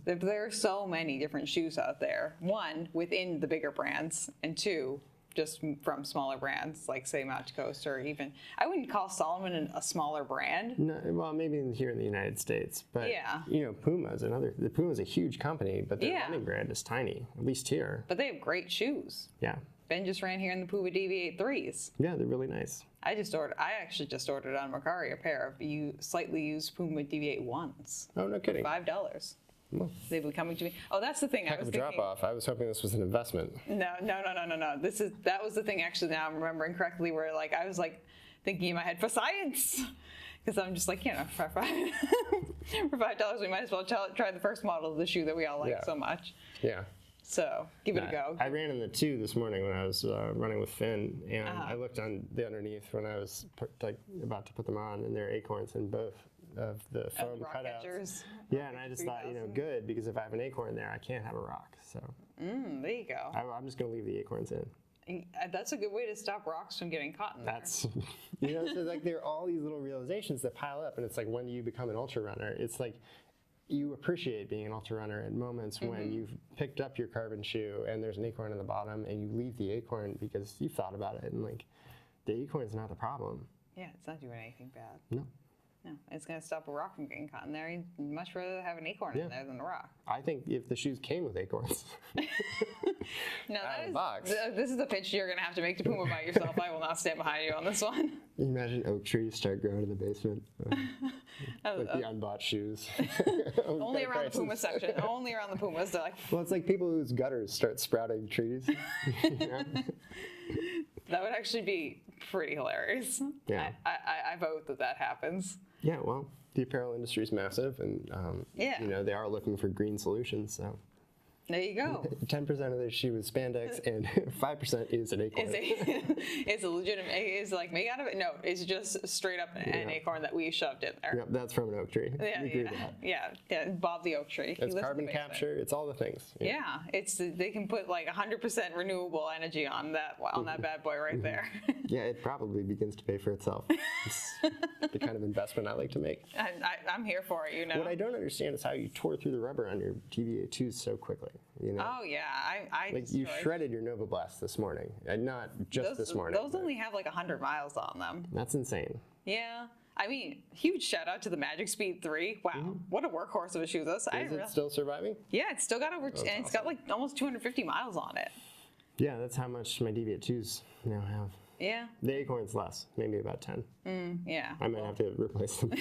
There are so many different shoes out there. One, within the bigger brands, and two, just from smaller brands, like say Mount to Coast, or even, I wouldn't call Solomon a smaller brand. No, well, maybe here in the United States, but you know, Puma's a huge company, but their running brand is tiny, at least here. But they have great shoes. Yeah. Ben just ran here in the Puma Deviate 3s. Yeah, they're really nice. I actually just ordered on Mercari a pair of slightly used Puma Deviate 1s. Oh, no kidding. $5. Well, they've been coming to me. Oh, that's the thing. Heck of a drop off. I was hoping this was an investment. No. That was the thing. Actually, now I'm remembering correctly, where like I was like thinking in my head for science, because I'm just like, you know, for $5 we might as well try the first model of the shoe that we all like so much. Yeah. So give it a go. I ran in the 2 this morning when I was running with Finn, and I looked on the underneath when I was about to put them on, and there are acorns in both of the foam cutouts. Yeah, and I just thought, you know, good, because if I have an acorn there, I can't have a rock. So there you go. I'm just going to leave the acorns in. That's a good way to stop rocks from getting caught in there. That's, you know, so like there are all these little realizations that pile up, and it's like when you become an ultra runner, it's like you appreciate being an ultra runner at moments when you've picked up your carbon shoe and there's an acorn in the bottom, and you leave the acorn because you've thought about it, and like the acorn's not the problem. Yeah, it's not doing anything bad. No. No, it's going to stop a rock from getting caught in there. You'd much rather have an acorn in there than a rock. I think if the shoes came with acorns. No, this is the pitch you're going to have to make to Puma by yourself. I will not stand behind you on this one. Can you imagine oak trees start growing in the basement? Like the unbought shoes. Only around the Puma section. Only around the Pumas. They're like, well, it's like people whose gutters start sprouting trees. You know? That would actually be pretty hilarious. Yeah. I vote that happens. Yeah, well, the apparel industry is massive, and you know, they are looking for green solutions. So there you go. 10% of their shoe is spandex, and 5% is an acorn. It's a legitimate. Is like made out of it? No, it's just straight up an acorn that we shoved in there. Yep, that's from an oak tree. Yeah. Bob the oak tree. It's carbon capture. It's all the things. Yeah, they can put like 100% renewable energy on that bad boy right there. Yeah, it probably begins to pay for itself. It's the kind of investment I like to make. I'm here for it, you know. What I don't understand is how you tore through the rubber on your TVA2s so quickly. You know? Oh yeah, I like you shredded your Nova Blast this morning, and not just this morning. Those only have like 100 miles on them. That's insane. Yeah. I mean, huge shout out to the Magic Speed 3. Wow, what a workhorse of a shoe. Is it still surviving? Yeah, it's still got over, and it's got like almost 250 miles on it. Yeah, that's how much my Deviate2s now have. Yeah. The acorn's less, maybe about 10. Yeah. I might have to replace them.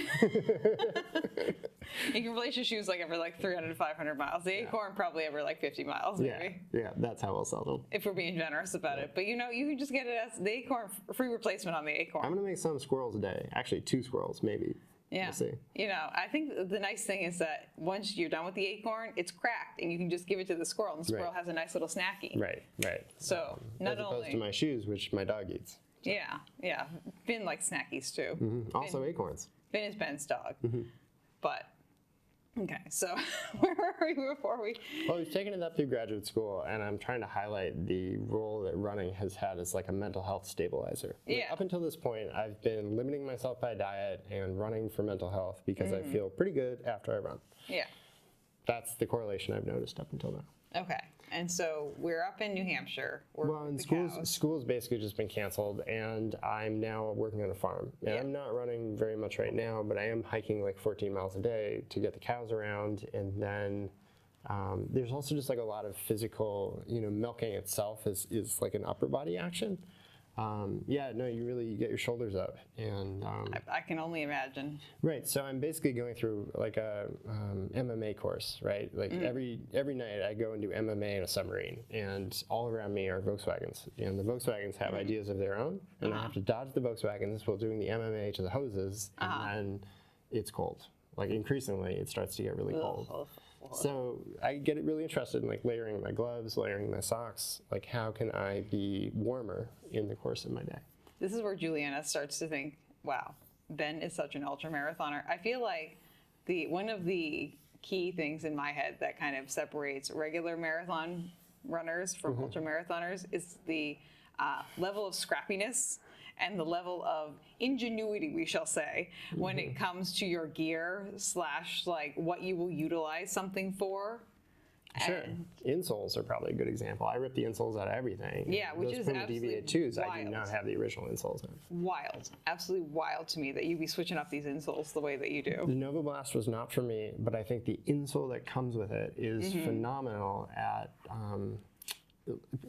You can replace your shoes like every like 300 to 500 miles. The acorn probably every like 50 miles, maybe. Yeah, that's how we'll sell them. If we're being generous about it. But you know, you can just get it as the acorn, free replacement on the acorn. I'm going to make some squirrels a day. Actually, 2 squirrels, maybe. Yeah. We'll see. You know, I think the nice thing is that once you're done with the acorn, it's cracked and you can just give it to the squirrel and the squirrel has a nice little snacky. Right, right. So as opposed to my shoes, which my dog eats. Yeah. Finn likes snackies too. Also acorns. Finn is Ben's dog. But, okay, so where were we before we... Well, we've taken it up through graduate school, and I'm trying to highlight the role that running has had as like a mental health stabilizer. Yeah. Up until this point, I've been limiting myself by diet and running for mental health because I feel pretty good after I run. Yeah. That's the correlation I've noticed up until now. Okay, and so we're up in New Hampshire. Well, and school's basically just been canceled, and I'm now working on a farm. And I'm not running very much right now, but I am hiking like 14 miles a day to get the cows around. And then there's also just like a lot of physical, milking itself is like an upper body action. You get your shoulders up, and I can only imagine. right. So I'm basically going through like a MMA course, right? Like every night I go and do MMA in a submarine, and all around me are Volkswagens, and the Volkswagens have ideas of their own, and I have to dodge the Volkswagens while doing the MMA to the hoses, and then it's cold. Like increasingly, it starts to get really cold. So I get really interested in like layering my gloves, layering my socks. Like how can I be warmer in the course of my day? This is where Juliana starts to think, wow, Ben is such an ultramarathoner. I feel like one of the key things in my head that kind of separates regular marathon runners from ultramarathoners is the level of scrappiness and the level of ingenuity, we shall say, when it comes to your gear / like what you will utilize something for. Sure. Insoles are probably a good example. I rip the insoles out of everything. Yeah, which is absolutely deviated 2s, I do wild. not have the original insoles in. Wild. Absolutely wild to me that you'd be switching up these insoles the way that you do. The Nova Blast was not for me, but I think the insole that comes with it is phenomenal at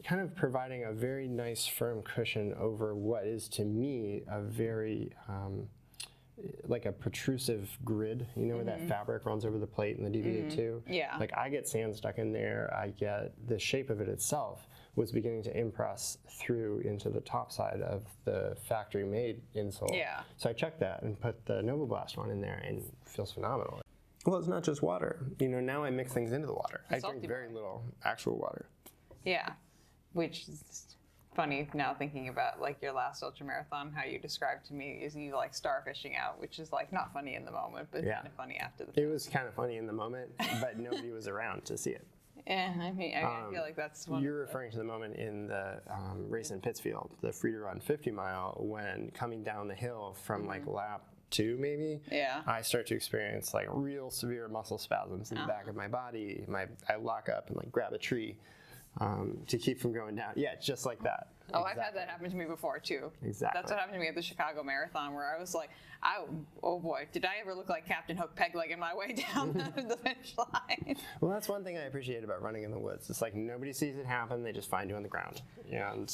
kind of providing a very nice firm cushion over what is to me a very like a protrusive grid, where that fabric runs over the plate in the DV2. Yeah. Like I get sand stuck in there, I get the shape of it itself was beginning to impress through into the top side of the factory made insole. Yeah. So I checked that and put the Nova Blast one in there, and it feels phenomenal. Well, it's not just water. Now I mix things into the water. I drink very little actual water. Yeah, which is funny now thinking about like your last ultramarathon, how you described to me is you like starfishing out, which is like not funny in the moment, but kind of funny after the fact. It was kind of funny in the moment, but nobody was around to see it. Yeah, I mean, I feel like that's one. You're referring to the moment in the race in Pittsfield, the free to run 50 mile, when coming down the hill from like lap 2 maybe, I start to experience like real severe muscle spasms in the back of my body. I lock up and like grab a tree to keep from going down. Yeah, just like that. Oh, I've had that happen to me before too. Exactly. That's what happened to me at the Chicago Marathon, where I was like, oh boy, did I ever look like Captain Hook peg-legging my way down the finish line? Well, that's one thing I appreciate about running in the woods. It's like nobody sees it happen; they just find you on the ground. And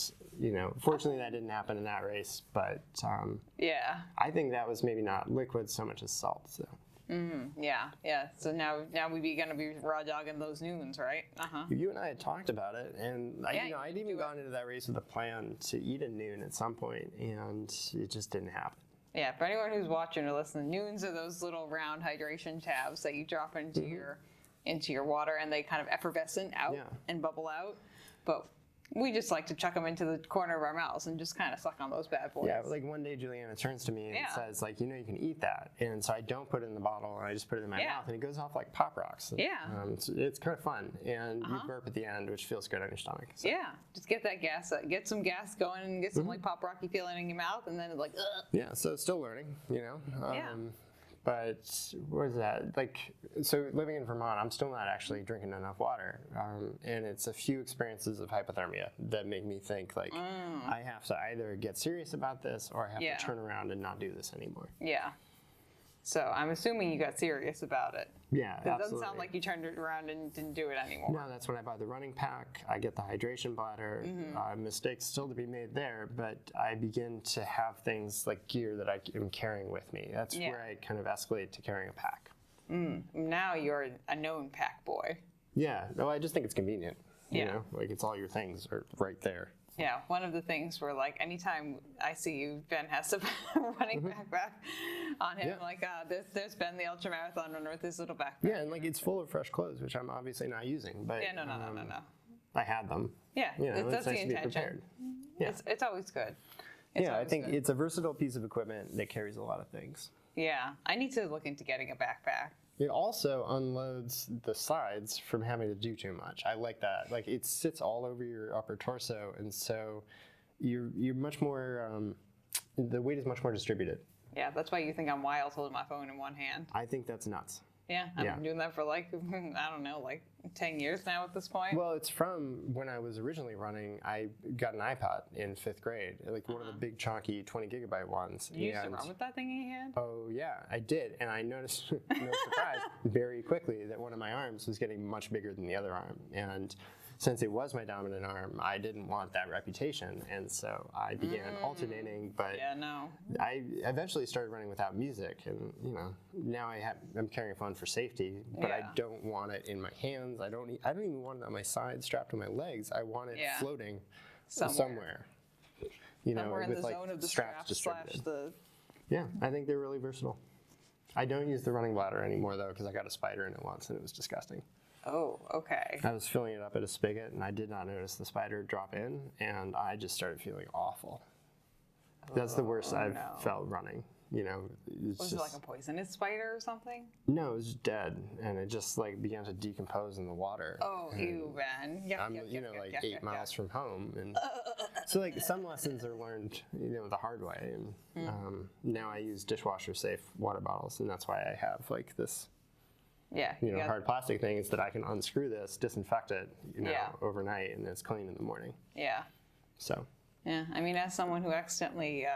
fortunately, that didn't happen in that race. But I think that was maybe not liquid so much as salt. So. Yeah. So now we're gonna be raw dogging those noons, right? You and I had talked about it, and I'd even gone into that race with a plan to eat a noon at some point, and it just didn't happen. Yeah, for anyone who's watching or listening, noons are those little round hydration tabs that you drop into your water, and they kind of effervescent out and bubble out. But we just like to chuck them into the corner of our mouths and just kind of suck on those bad boys. Yeah, like one day Juliana turns to me and says, like, you can eat that. And so I don't put it in the bottle, and I just put it in my mouth, and it goes off like Pop Rocks. Yeah. It's kind of fun. And you burp at the end, which feels good on your stomach. So. Yeah, just get that gas, get some gas going and get some like Pop Rocky feeling in your mouth, and then it's like, ugh. Yeah, so still learning, But what is that? Like, so living in Vermont, I'm still not actually drinking enough water. And it's a few experiences of hypothermia that make me think, like, I have to either get serious about this or I have to turn around and not do this anymore. Yeah. So I'm assuming you got serious about it. Yeah, It doesn't sound like you turned it around and didn't do it anymore. No, that's when I buy the running pack. I get the hydration bladder. Mistakes still to be made there, but I begin to have things like gear that I am carrying with me. That's where I kind of escalate to carrying a pack. Now you're a known pack boy. Yeah, no, I just think it's convenient. Like it's all your things are right there. Yeah, one of the things where, like, anytime I see you, Ben has a running backpack on him. Yeah. Like, there's Ben, the ultramarathon runner with his little backpack. Yeah, and like it's full of fresh clothes, which I'm obviously not using. But Yeah, no. I had them. Yeah, You know, that's it's the nice to be intention. prepared. Yeah. It's always good. It's Yeah, I always think good. it's a versatile piece of equipment that carries a lot of things. Yeah, I need to look into getting a backpack. It also unloads the sides from having to do too much. I like that. Like it sits all over your upper torso, and so you're much more. The weight is much more distributed. Yeah, that's why you think I'm wild holding my phone in one hand. I think that's nuts. Yeah, I've Yeah. been doing that for like, I don't know, like 10 years now at this point. Well, it's from when I was originally running. I got an iPod in 5th grade, like one of the big chunky 20 gigabyte ones. You used to run with that thing in your hand? Oh yeah, I did, and I noticed, no surprise, very quickly that one of my arms was getting much bigger than the other arm, and since it was my dominant arm, I didn't want that reputation, and so I began alternating. But Yeah, no. I eventually started running without music, and now I'm carrying a phone for safety, but I Yeah. don't want it in my hands. I don't even want it on my side, strapped to my legs. I want it Yeah. floating Somewhere. Somewhere in with the like zone of the straps strap slash distributed. the... Yeah, I think they're really versatile. I don't use the running bladder anymore though, because I got a spider in it once, and it was disgusting. Oh, okay. I was filling it up at a spigot, and I did not notice the spider drop in, and I just started feeling awful. That's the worst I've no. felt running. It's Was just, it like a poisonous spider or something? no, it was just dead, and it just like began to decompose in the water. Oh, ew, Ben. Yuck, I'm, yuck, yuck, like yuck, 8 yuck, miles yuck. from home, and so like some lessons are learned, the hard way, and now I use dishwasher-safe water bottles, and that's why I have like this. Yeah. you got- Hard plastic things that I can unscrew this, disinfect it, Yeah. overnight, and it's clean in the morning. Yeah. So, Yeah. I mean, as someone who accidentally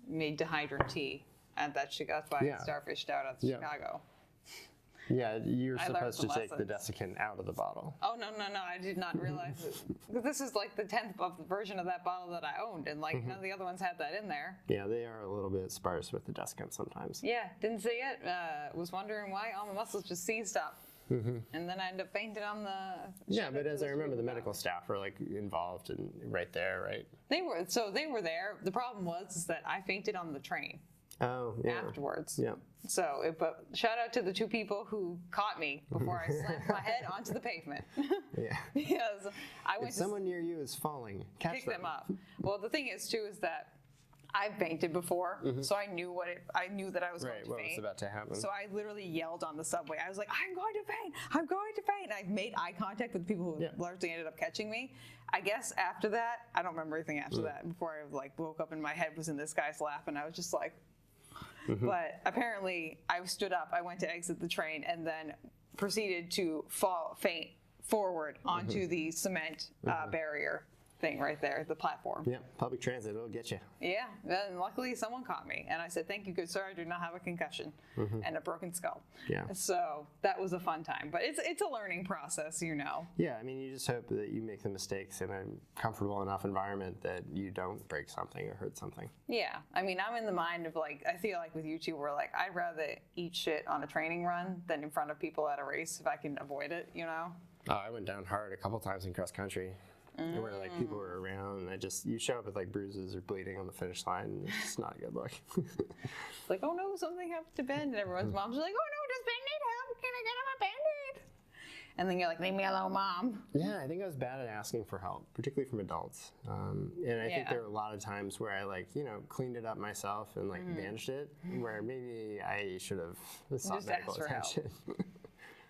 made dehydrant tea, and that's why I Yeah. starfished out at Yeah. Chicago. yeah, you're I learned supposed to some take the lessons. desiccant out of the bottle. Oh, no, I did not realize it. Because this is like the 10th of the version of that bottle that I owned, and like none of the other ones had that in there. Yeah, they are a little bit sparse with the desiccant sometimes. Yeah, didn't see it. Was wondering why all my muscles just seized up. And then I ended up fainting on the... Yeah, but as I remember, the medical staff are like involved and right there, right? They were there. The problem was that I fainted on the train Oh, yeah. afterwards. Yeah. So, but shout out to the 2 people who caught me before I slammed my head onto the pavement. Yeah. Because I went If to someone near you is falling, catch pick them up. Well, the thing is too is that I've fainted before, so I knew I knew that I was Right, going to what faint. was about to happen. So I literally yelled on the subway. I was like, I'm going to faint. I'm going to faint. I made eye contact with the people who Yeah. largely ended up catching me. I guess after that, I don't remember anything after that. Before I like woke up and my head was in this guy's lap, and I was just like. But apparently, I stood up. I went to exit the train and then proceeded to faint forward onto the cement barrier thing right there, the platform. Yeah, public transit, it'll get you. Yeah, and luckily someone caught me, and I said, "Thank you, good sir. I do not have a concussion and a broken skull." Yeah. So that was a fun time, but it's a learning process, Yeah, I mean, you just hope that you make the mistakes in a comfortable enough environment that you don't break something or hurt something. Yeah, I mean, I'm in the mind of like, I feel like with you two, we're like, I'd rather eat shit on a training run than in front of people at a race if I can avoid it, Oh, I went down hard a couple times in cross country. Where like people were around, and you show up with like bruises or bleeding on the finish line, and it's just not a good look. It's like, oh no, something happened to Ben, and everyone's mom's like, oh no, does Ben need help? Can I get him a Band-Aid? And then you're like, leave me alone, mom. Yeah, I think I was bad at asking for help, particularly from adults. And I think there were a lot of times where I cleaned it up myself and bandaged it, where maybe I should have sought Just medical asked for help. attention.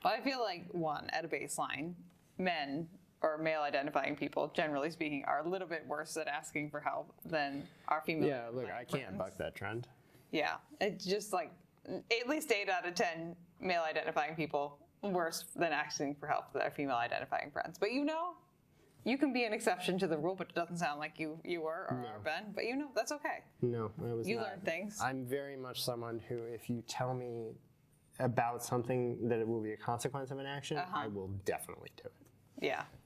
But I feel like, one, at a baseline, men or male identifying people, generally speaking, are a little bit worse at asking for help than our female. Yeah, look, I can't friends. buck that trend. Yeah, it's just like at least 8 out of 10 male identifying people worse than asking for help with their female identifying friends. But you can be an exception to the rule, but it doesn't sound like you were or are, Ben. But that's okay. No, I was You not. learn things. I'm very much someone who, if you tell me about something that it will be a consequence of an action, I will definitely do it.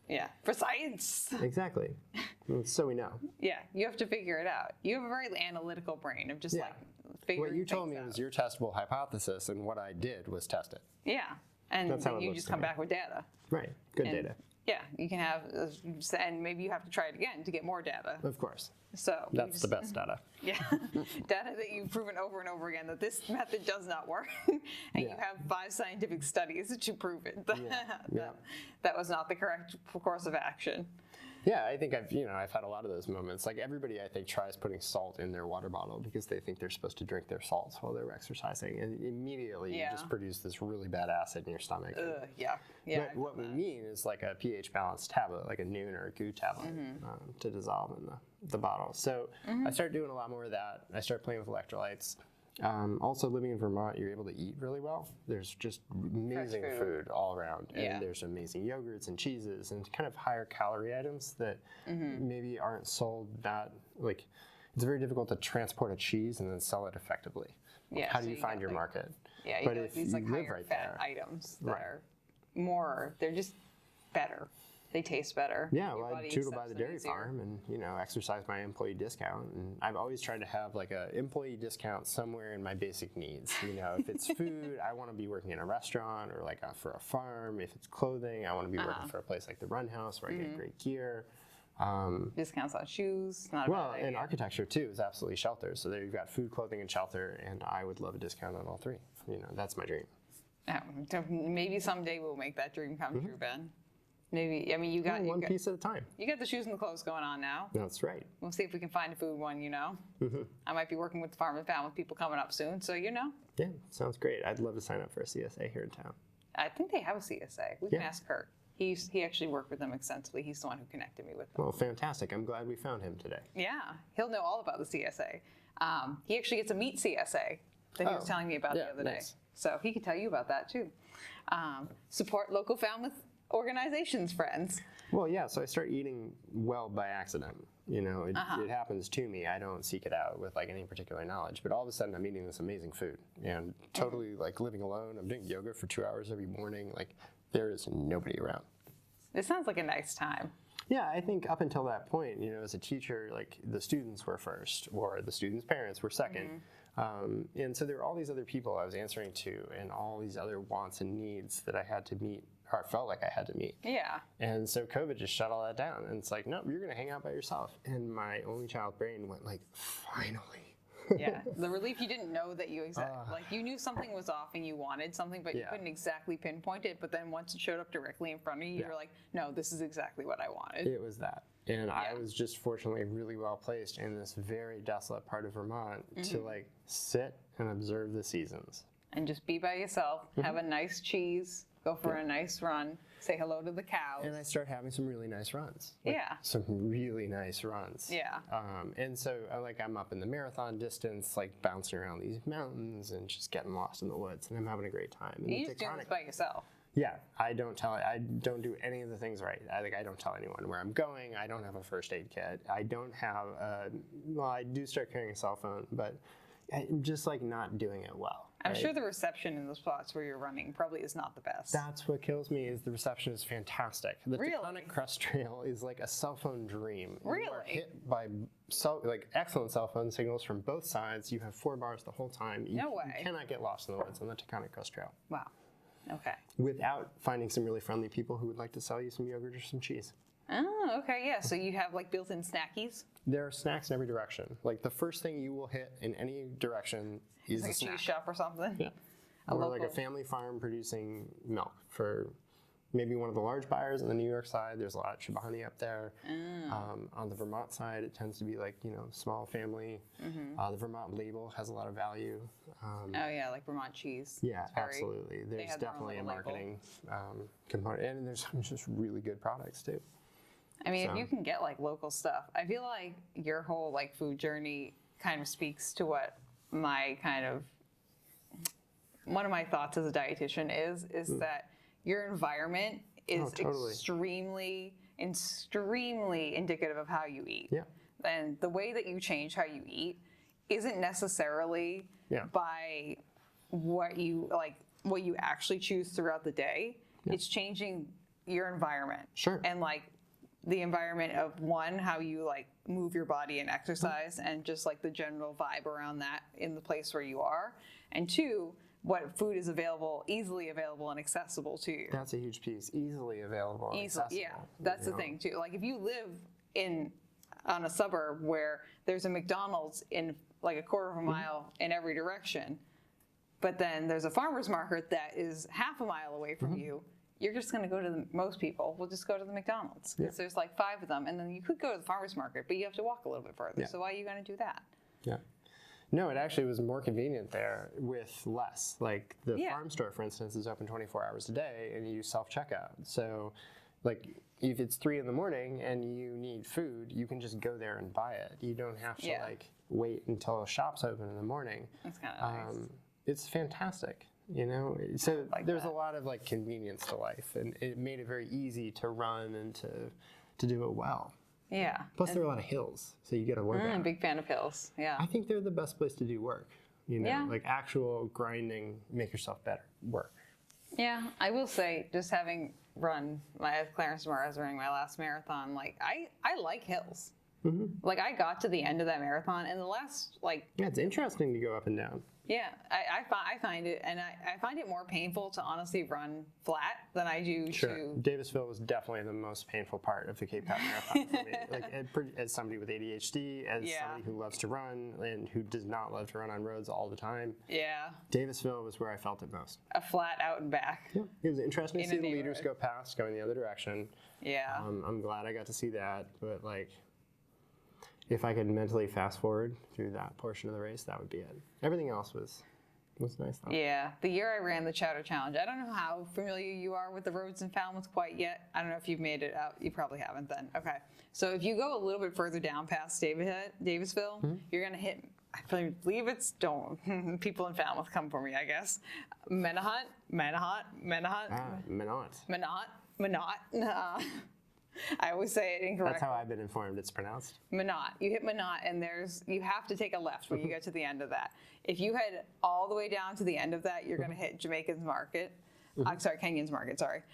Yeah, for science. Exactly. So we know. Yeah, you have to figure it out. You have a very analytical brain of just Yeah. like figuring What you told me things was out. your testable hypothesis, and what I did was test it. Yeah, and That's how then it you looks just to come me. back with data. Right. Good And data. Yeah, you can have, and maybe you have to try it again to get more data. Of course. So That's the best data. Yeah, data that you've proven over and over again that this method does not work, and you have 5 scientific studies to prove it. That was not the correct course of action. Yeah, I think I've had a lot of those moments. Like everybody, I think, tries putting salt in their water bottle because they think they're supposed to drink their salts while they're exercising, and immediately you just produce this really bad acid in your stomach. Yeah. But what we mean is like a pH balanced tablet, like a Noon or a Goo tablet, to dissolve in the bottle. So I started doing a lot more of that. I started playing with electrolytes. Also, living in Vermont, you're able to eat really well. There's just amazing food all around, and there's amazing yogurts and cheeses and kind of higher calorie items that maybe aren't sold that, like, it's very difficult to transport a cheese and then sell it effectively. Yeah, How do you find your market? Yeah, you but get if these like you live higher right fat there, items that are more, they're just better. They taste better. Yeah, well, I tootle by the dairy farm and, exercise my employee discount. And I've always tried to have like a employee discount somewhere in my basic needs. If it's food, I want to be working in a restaurant or like for a farm. If it's clothing, I want to be working for a place like the Runnahs where I get great gear. Discounts on shoes, not a bad idea. And architecture too is absolutely shelter. So there you've got food, clothing, and shelter, and I would love a discount on all 3. That's my dream. Maybe someday we'll make that dream come true, Ben. Maybe, you got one piece at a time. You got the shoes and the clothes going on now. That's right. We'll see if we can find a food one. I might be working with the Farm and Family people coming up soon, so Yeah, sounds great. I'd love to sign up for a CSA here in town. I think they have a CSA. We can ask Kurt. He actually worked with them extensively. He's the one who connected me with them. Well, fantastic. I'm glad we found him today. Yeah, he'll know all about the CSA. He actually gets a meat CSA that he was telling me about the other day. So he could tell you about that too. Support local family organizations, friends. Well, yeah, so I start eating well by accident. It happens to me. I don't seek it out with like any particular knowledge, but all of a sudden I'm eating this amazing food and totally like living alone. I'm doing yoga for 2 hours every morning. Like there is nobody around. It sounds like a nice time. Yeah, I think up until that point, as a teacher, like the students were first or the students' parents were second. And so there were all these other people I was answering to and all these other wants and needs that I had to meet or I felt like I had to meet. Yeah. And so COVID just shut all that down. And it's like, no, you're going to hang out by yourself. And my only child brain went like, finally. Yeah. The relief you didn't know that you like you knew something was off and you wanted something, but you couldn't exactly pinpoint it. But then once it showed up directly in front of you, you were like, no, this is exactly what I wanted. It was that. And I was just fortunately really well placed in this very desolate part of Vermont to like sit and observe the seasons. And just be by yourself, have a nice cheese, go for a nice run, say hello to the cows. And I start having some really nice runs. Some really nice runs. Yeah. And so I'm up in the marathon distance, like bouncing around these mountains and just getting lost in the woods, and I'm having a great time. And you just do this by yourself. Yeah, I don't do any of the things right. I don't tell anyone where I'm going. I don't have a first aid kit. I don't have I do start carrying a cell phone, but I'm just like not doing it well. I'm sure the reception in the spots where you're running probably is not the best. That's what kills me is the reception is fantastic. The Taconic Crest Trail is like a cell phone dream. Really? You are hit by excellent cell phone signals from both sides. You have 4 bars the whole time. No way. You cannot get lost in the woods on the Taconic Crest Trail. Wow. Okay. Without finding some really friendly people who would like to sell you some yogurt or some cheese. Oh, okay, yeah. So you have like built-in snackies? There are snacks in every direction. Like the first thing you will hit in any direction is like a snack. Cheese shop or something? Yeah. Or like a family farm producing milk for maybe one of the large buyers on the New York side. There's a lot of Chobani up there. On the Vermont side, it tends to be like, small family. The Vermont label has a lot of value. Oh yeah, like Vermont cheese. Yeah, absolutely. There's definitely a marketing component. And there's just really good products too. I mean, if you can get like local stuff, I feel like your whole like food journey kind of speaks to what my one of my thoughts as a dietitian is that your environment is extremely indicative of how you eat. Yeah. And the way that you change how you eat isn't necessarily by what you actually choose throughout the day. Yeah. It's changing your environment. Sure. And like the environment of how you like move your body and exercise and just like the general vibe around that in the place where you are. And 2, what food is easily available and accessible to you. That's a huge piece. Easily available. And accessible, Yeah, that's the thing too. Like if you live on a suburb where there's a McDonald's in like a quarter of a mile in every direction, but then there's a farmer's market that is half a mile away from you, you're just going to go to most people will just go to the McDonald's because there's like 5 of them, and then you could go to the farmer's market, but you have to walk a little bit further. So why are you going to do that? Yeah. No, it actually was more convenient there with less. Like the farm store, for instance, is open 24 hours a day, and you self-checkout. So, like, if it's 3 in the morning and you need food, you can just go there and buy it. You don't have to like wait until a shop's open in the morning. That's kind of nice. It's fantastic, you know. So there's a lot of like convenience to life, and it made it very easy to run and to do it well. Yeah. Plus, there are a lot of hills, so you get to work out. I'm a big fan of hills. Yeah. I think they're the best place to do work. You know, like actual grinding, make yourself better work. Yeah, I will say, just having run Clarence Zamore, I was running my last marathon. Like I like hills. Like I got to the end of that marathon, and the last yeah, it's interesting to go up and down. Yeah, I find it, and I find it more painful to honestly run flat than I do to. Davisville was definitely the most painful part of the Cape Cod Marathon for me. Like as somebody with ADHD, as somebody who loves to run and who does not love to run on roads all the time. Yeah. Davisville was where I felt it most. A flat out and back. Yeah, it was interesting to see the leaders go past, going the other direction. Yeah. I'm glad I got to see that, but like. If I could mentally fast forward through that portion of the race, that would be it. Everything else was nice though. Yeah, the year I ran the Chowder Challenge, I don't know how familiar you are with the roads in Falmouth quite yet. I don't know if you've made it out. You probably haven't then. Okay. So if you go a little bit further down past Davisville, you're going to hit, I believe it's, people in Falmouth come for me, I guess. Menahut. I always say it incorrectly. That's how I've been informed it's pronounced. Minot. You hit Minot, and you have to take a left when you get to the end of that. If you head all the way down to the end of that, you're going to hit Kenyan's Market. Sorry.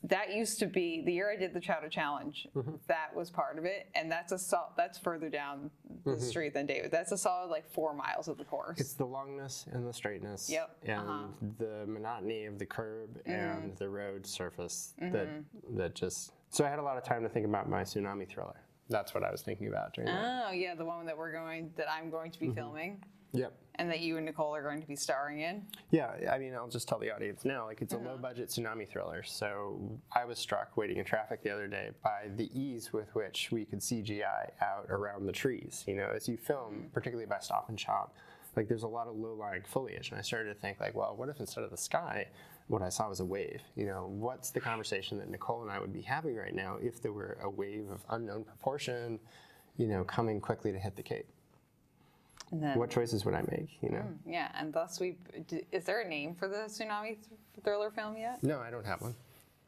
That used to be the year I did the Chowder Challenge. That was part of it, and that's further down the street than David. That's a solid like 4 miles of the course. It's the longness and the straightness, and the monotony of the curb and the road surface that just. So I had a lot of time to think about my tsunami thriller. That's what I was thinking about during that. Oh yeah, the one that I'm going to be filming. Yep. And that you and Nicole are going to be starring in? Yeah, I mean, I'll just tell the audience now, like it's a low-budget tsunami thriller. So I was struck waiting in traffic the other day by the ease with which we could CGI out around the trees. You know, as you film, particularly by Stop and Shop, like there's a lot of low-lying foliage. And I started to think like, well, what if instead of the sky, what I saw was a wave? You know, what's the conversation that Nicole and I would be having right now if there were a wave of unknown proportion, you know, coming quickly to hit the Cape? And then, what choices would I make, you know? Yeah, and thus is there a name for the tsunami thriller film yet? No, I don't have one.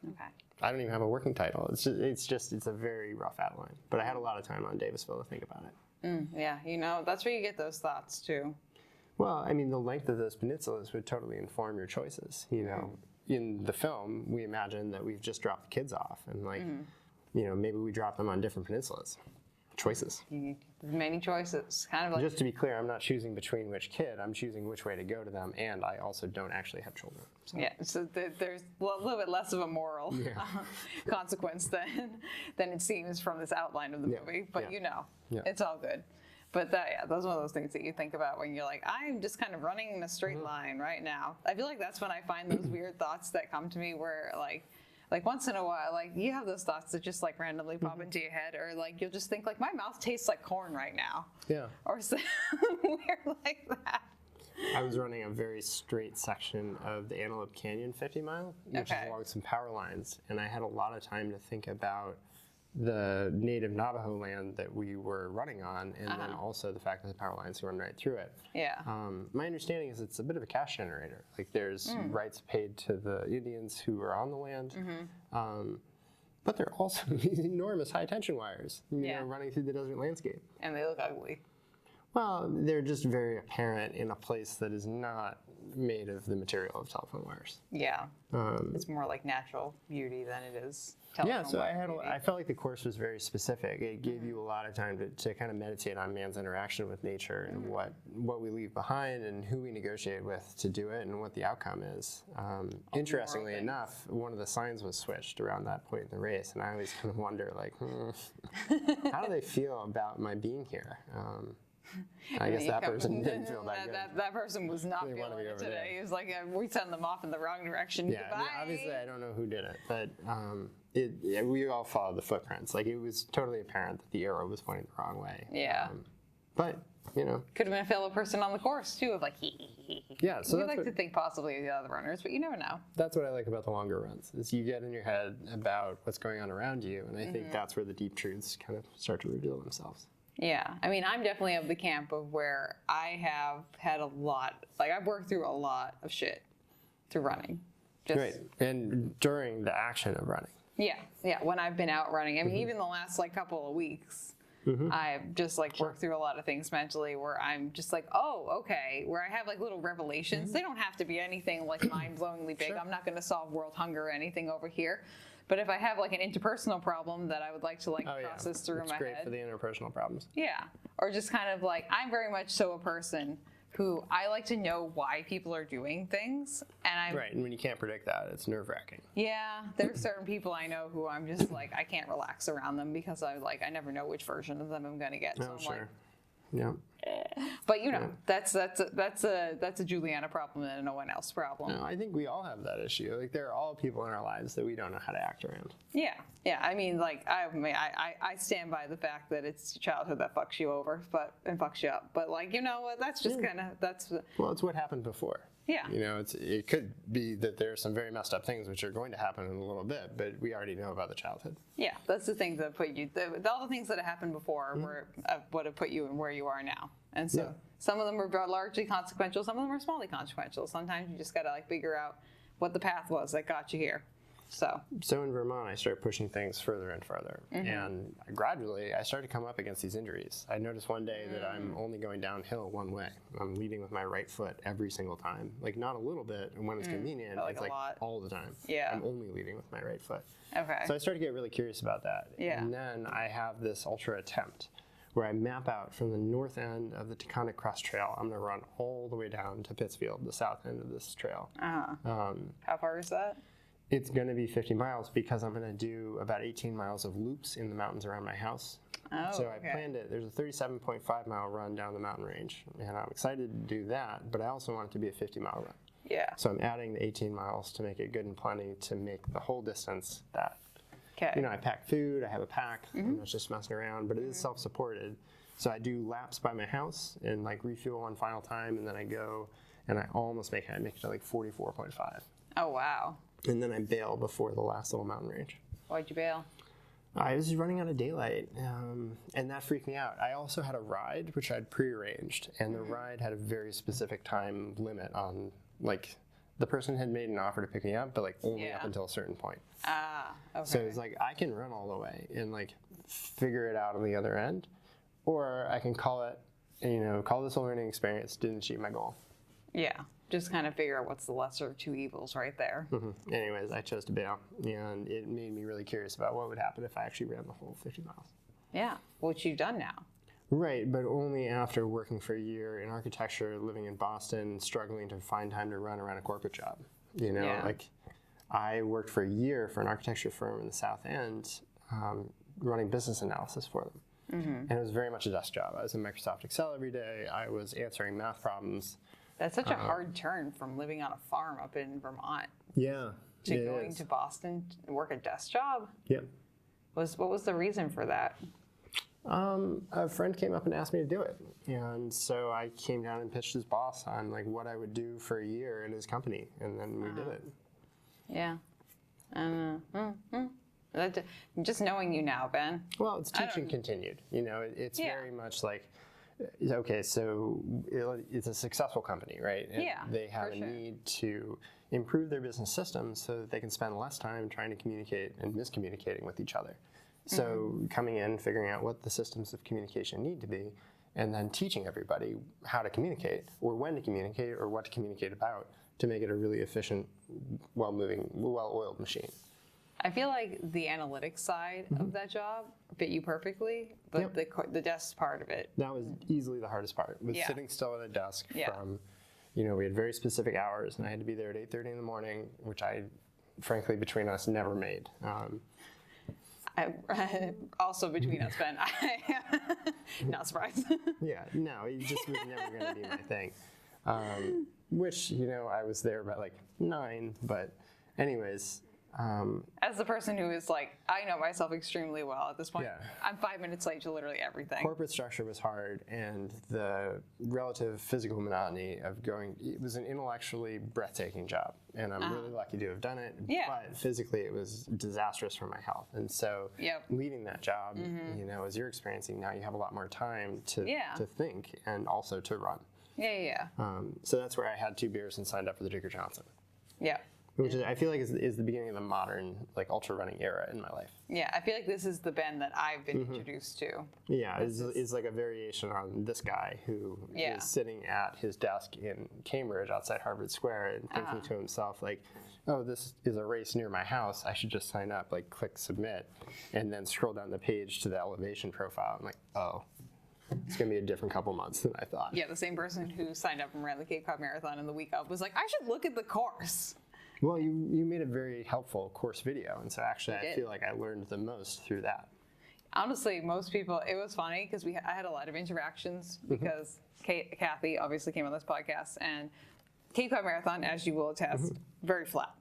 Okay. I don't even have a working title. It's a very rough outline. But I had a lot of time on Davisville to think about it. Yeah, you know, that's where you get those thoughts too. Well, I mean, the length of those peninsulas would totally inform your choices, you know. In the film, we imagine that we've just dropped the kids off and like, you know, maybe we drop them on different peninsulas. Choices. Many choices. Kind of like. Just to be clear, I'm not choosing between which kid. I'm choosing which way to go to them, and I also don't actually have children. So. Yeah, so there's a little bit less of a moral consequence than it seems from this outline of the movie. But you know, it's all good. But those are one of those things that you think about when you're like, I'm just kind of running in a straight line right now. I feel like that's when I find those weird thoughts that come to me where like once in a while, like you have those thoughts that just like randomly pop into your head, or like you'll just think like my mouth tastes like corn right now. Yeah. Or something weird like that. I was running a very straight section of the Antelope Canyon 50 mile, which is along some power lines, and I had a lot of time to think about the native Navajo land that we were running on, and then also the fact that the power lines run right through it. Yeah. My understanding is it's a bit of a cash generator. Like there's rights paid to the Indians who are on the land, but there are also these enormous high tension wires, you know, running through the desert landscape. And they look ugly. Well, they're just very apparent in a place that is not made of the material of telephone wires. Yeah. It's more like natural beauty than it is Yeah, so beauty. I felt like the course was very specific. It gave you a lot of time to kind of meditate on man's interaction with nature and what we leave behind and who we negotiate with to do it and what the outcome is. Interestingly enough, one of the signs was switched around that point in the race, and I always kind of wonder, like, how do they feel about my being here? I guess that person didn't feel that good. That person was not They wanna feeling be it over today. there. He was like, we sent them off in the wrong direction. Yeah, I Goodbye. mean, obviously I don't know who did it, but we all followed the footprints. Like, it was totally apparent that the arrow was pointing the wrong way. Yeah. But, you know. Could have been a fellow person on the course, too, of like, hee. Yeah, so we that's like to think possibly of the other runners, but you never know. That's what I like about the longer runs, is you get in your head about what's going on around you, and I think that's where the deep truths kind of start to reveal themselves. Yeah, I mean, I'm definitely of the camp of where I have had a lot, like I've worked through a lot of shit through running. Right, and during the action of running. Yeah, when I've been out running. I mean, even the last like couple of weeks, I've just like worked through a lot of things mentally where I'm just like, oh, okay, where I have like little revelations. They don't have to be anything like mind-blowingly big. I'm not going to solve world hunger or anything over here. But if I have like an interpersonal problem that I would like to like process through it's my great head. for the interpersonal problems. Yeah. Or just kind of like, I'm very much so a person who I like to know why people are doing things. And I'm Right, and when you can't predict that, it's nerve-wracking. Yeah, there are certain people I know who I'm just like, I can't relax around them because I never know which version of them I'm going to get. So Oh, I'm sure. like, Yeah. but you know, that's a Juliana problem and a no one else problem. No, I think we all have that issue. Like, there are all people in our lives that we don't know how to act around. Yeah. I mean, like I stand by the fact that it's childhood that fucks you over, and fucks you up. But like, you know what? That's just kind of Well, it's what happened before. Yeah. You know, it could be that there are some very messed up things which are going to happen in a little bit, but we already know about the childhood. Yeah, that's the things that put you. All the things that have happened before were what have put you in where you are now. And so some of them are largely consequential. Some of them are smallly consequential. Sometimes you just got to like figure out what the path was that got you here. So in Vermont, I started pushing things further and further. And gradually, I started to come up against these injuries. I noticed one day that I'm only going downhill one way. I'm leading with my right foot every single time. Like, not a little bit, and when it's convenient, Like it's a like lot. all the time. Yeah. I'm only leading with my right foot. okay. So I started to get really curious about that. Yeah. And then I have this ultra attempt where I map out from the north end of the Taconic Crest Trail. I'm going to run all the way down to Pittsfield, the south end of this trail. How far is that? It's going to be 50 miles because I'm going to do about 18 miles of loops in the mountains around my house. Oh, So okay. I planned it. There's a 37.5 mile run down the mountain range, and I'm excited to do that, but I also want it to be a 50-mile run. Yeah. So I'm adding the 18 miles to make it good and plenty to make the whole distance that. Okay. You know, I pack food, I have a pack, I'm not just messing around, but it is self-supported. So I do laps by my house and like refuel one final time, and then I go and I almost make it. I make it to like 44.5. Oh wow. And then I bail before the last little mountain range. Why'd you bail? I was running out of daylight, and that freaked me out. I also had a ride, which I'd prearranged, and the ride had a very specific time limit on, like, the person had made an offer to pick me up, but like only up until a certain point. Okay. So it's like, I can run all the way and like figure it out on the other end, or I can call it, you know, call this a learning experience, didn't achieve my goal. Yeah. Just kind of figure out what's the lesser of two evils right there. Anyways, I chose to bail, and it made me really curious about what would happen if I actually ran the whole 50 miles. Yeah. Which you've done now. Right, but only after working for a year in architecture, living in Boston, struggling to find time to run around a corporate job. You know, Yeah. like I worked for a year for an architecture firm in the South End, running business analysis for them. And it was very much a desk job. I was in Microsoft Excel every day. I was answering math problems. That's such a hard turn from living on a farm up in Vermont Yeah. to going to Boston to work a desk job. Yep. What was the reason for that? A friend came up and asked me to do it. And so I came down and pitched his boss on like what I would do for a year in his company. And then we did it. Yeah. Just knowing you now, Ben. Well, it's teaching continued. You know, it's very much like, okay, so it's a successful company, right? And they have a need to improve their business systems so that they can spend less time trying to communicate and miscommunicating with each other. So coming in, figuring out what the systems of communication need to be, and then teaching everybody how to communicate or when to communicate or what to communicate about to make it a really efficient, well-moving, well-oiled machine. I feel like the analytics side of that job fit you perfectly, but the desk part of it. That was easily the hardest part, was sitting still at a desk from, we had very specific hours, and I had to be there at 8:30 in the morning, which I, frankly, between us, never made. Also between us, Ben, not surprised. Yeah, no, it just was never going to be my thing. Which, I was there by like 9, but anyways. As the person who is like, I know myself extremely well at this point. I'm 5 minutes late to literally everything. Corporate structure was hard, and the relative physical monotony of going, it was an intellectually breathtaking job, and I'm really lucky to have done it, but physically it was disastrous for my health. And so leading that job, as you're experiencing now, you have a lot more time to think and also to run. So that's where I had 2 beers and signed up for the Dicker Johnson. Which I feel like is the beginning of the modern ultra running era in my life. Yeah, I feel like this is the Ben that I've been introduced to. Yeah, is like a variation on this guy who is sitting at his desk in Cambridge outside Harvard Square and thinking to himself like, oh, this is a race near my house. I should just sign up, click submit, and then scroll down the page to the elevation profile. I'm like, oh. It's going to be a different couple months than I thought. Yeah, the same person who signed up and ran the Cape Cod Marathon in the week of was like, I should look at the course. Well, you made a very helpful course video, and so actually I feel like I learned the most through that. Honestly, most people, it was funny because I had a lot of interactions because Kathy obviously came on this podcast, and Cape Cod Marathon, as you will attest, very flat.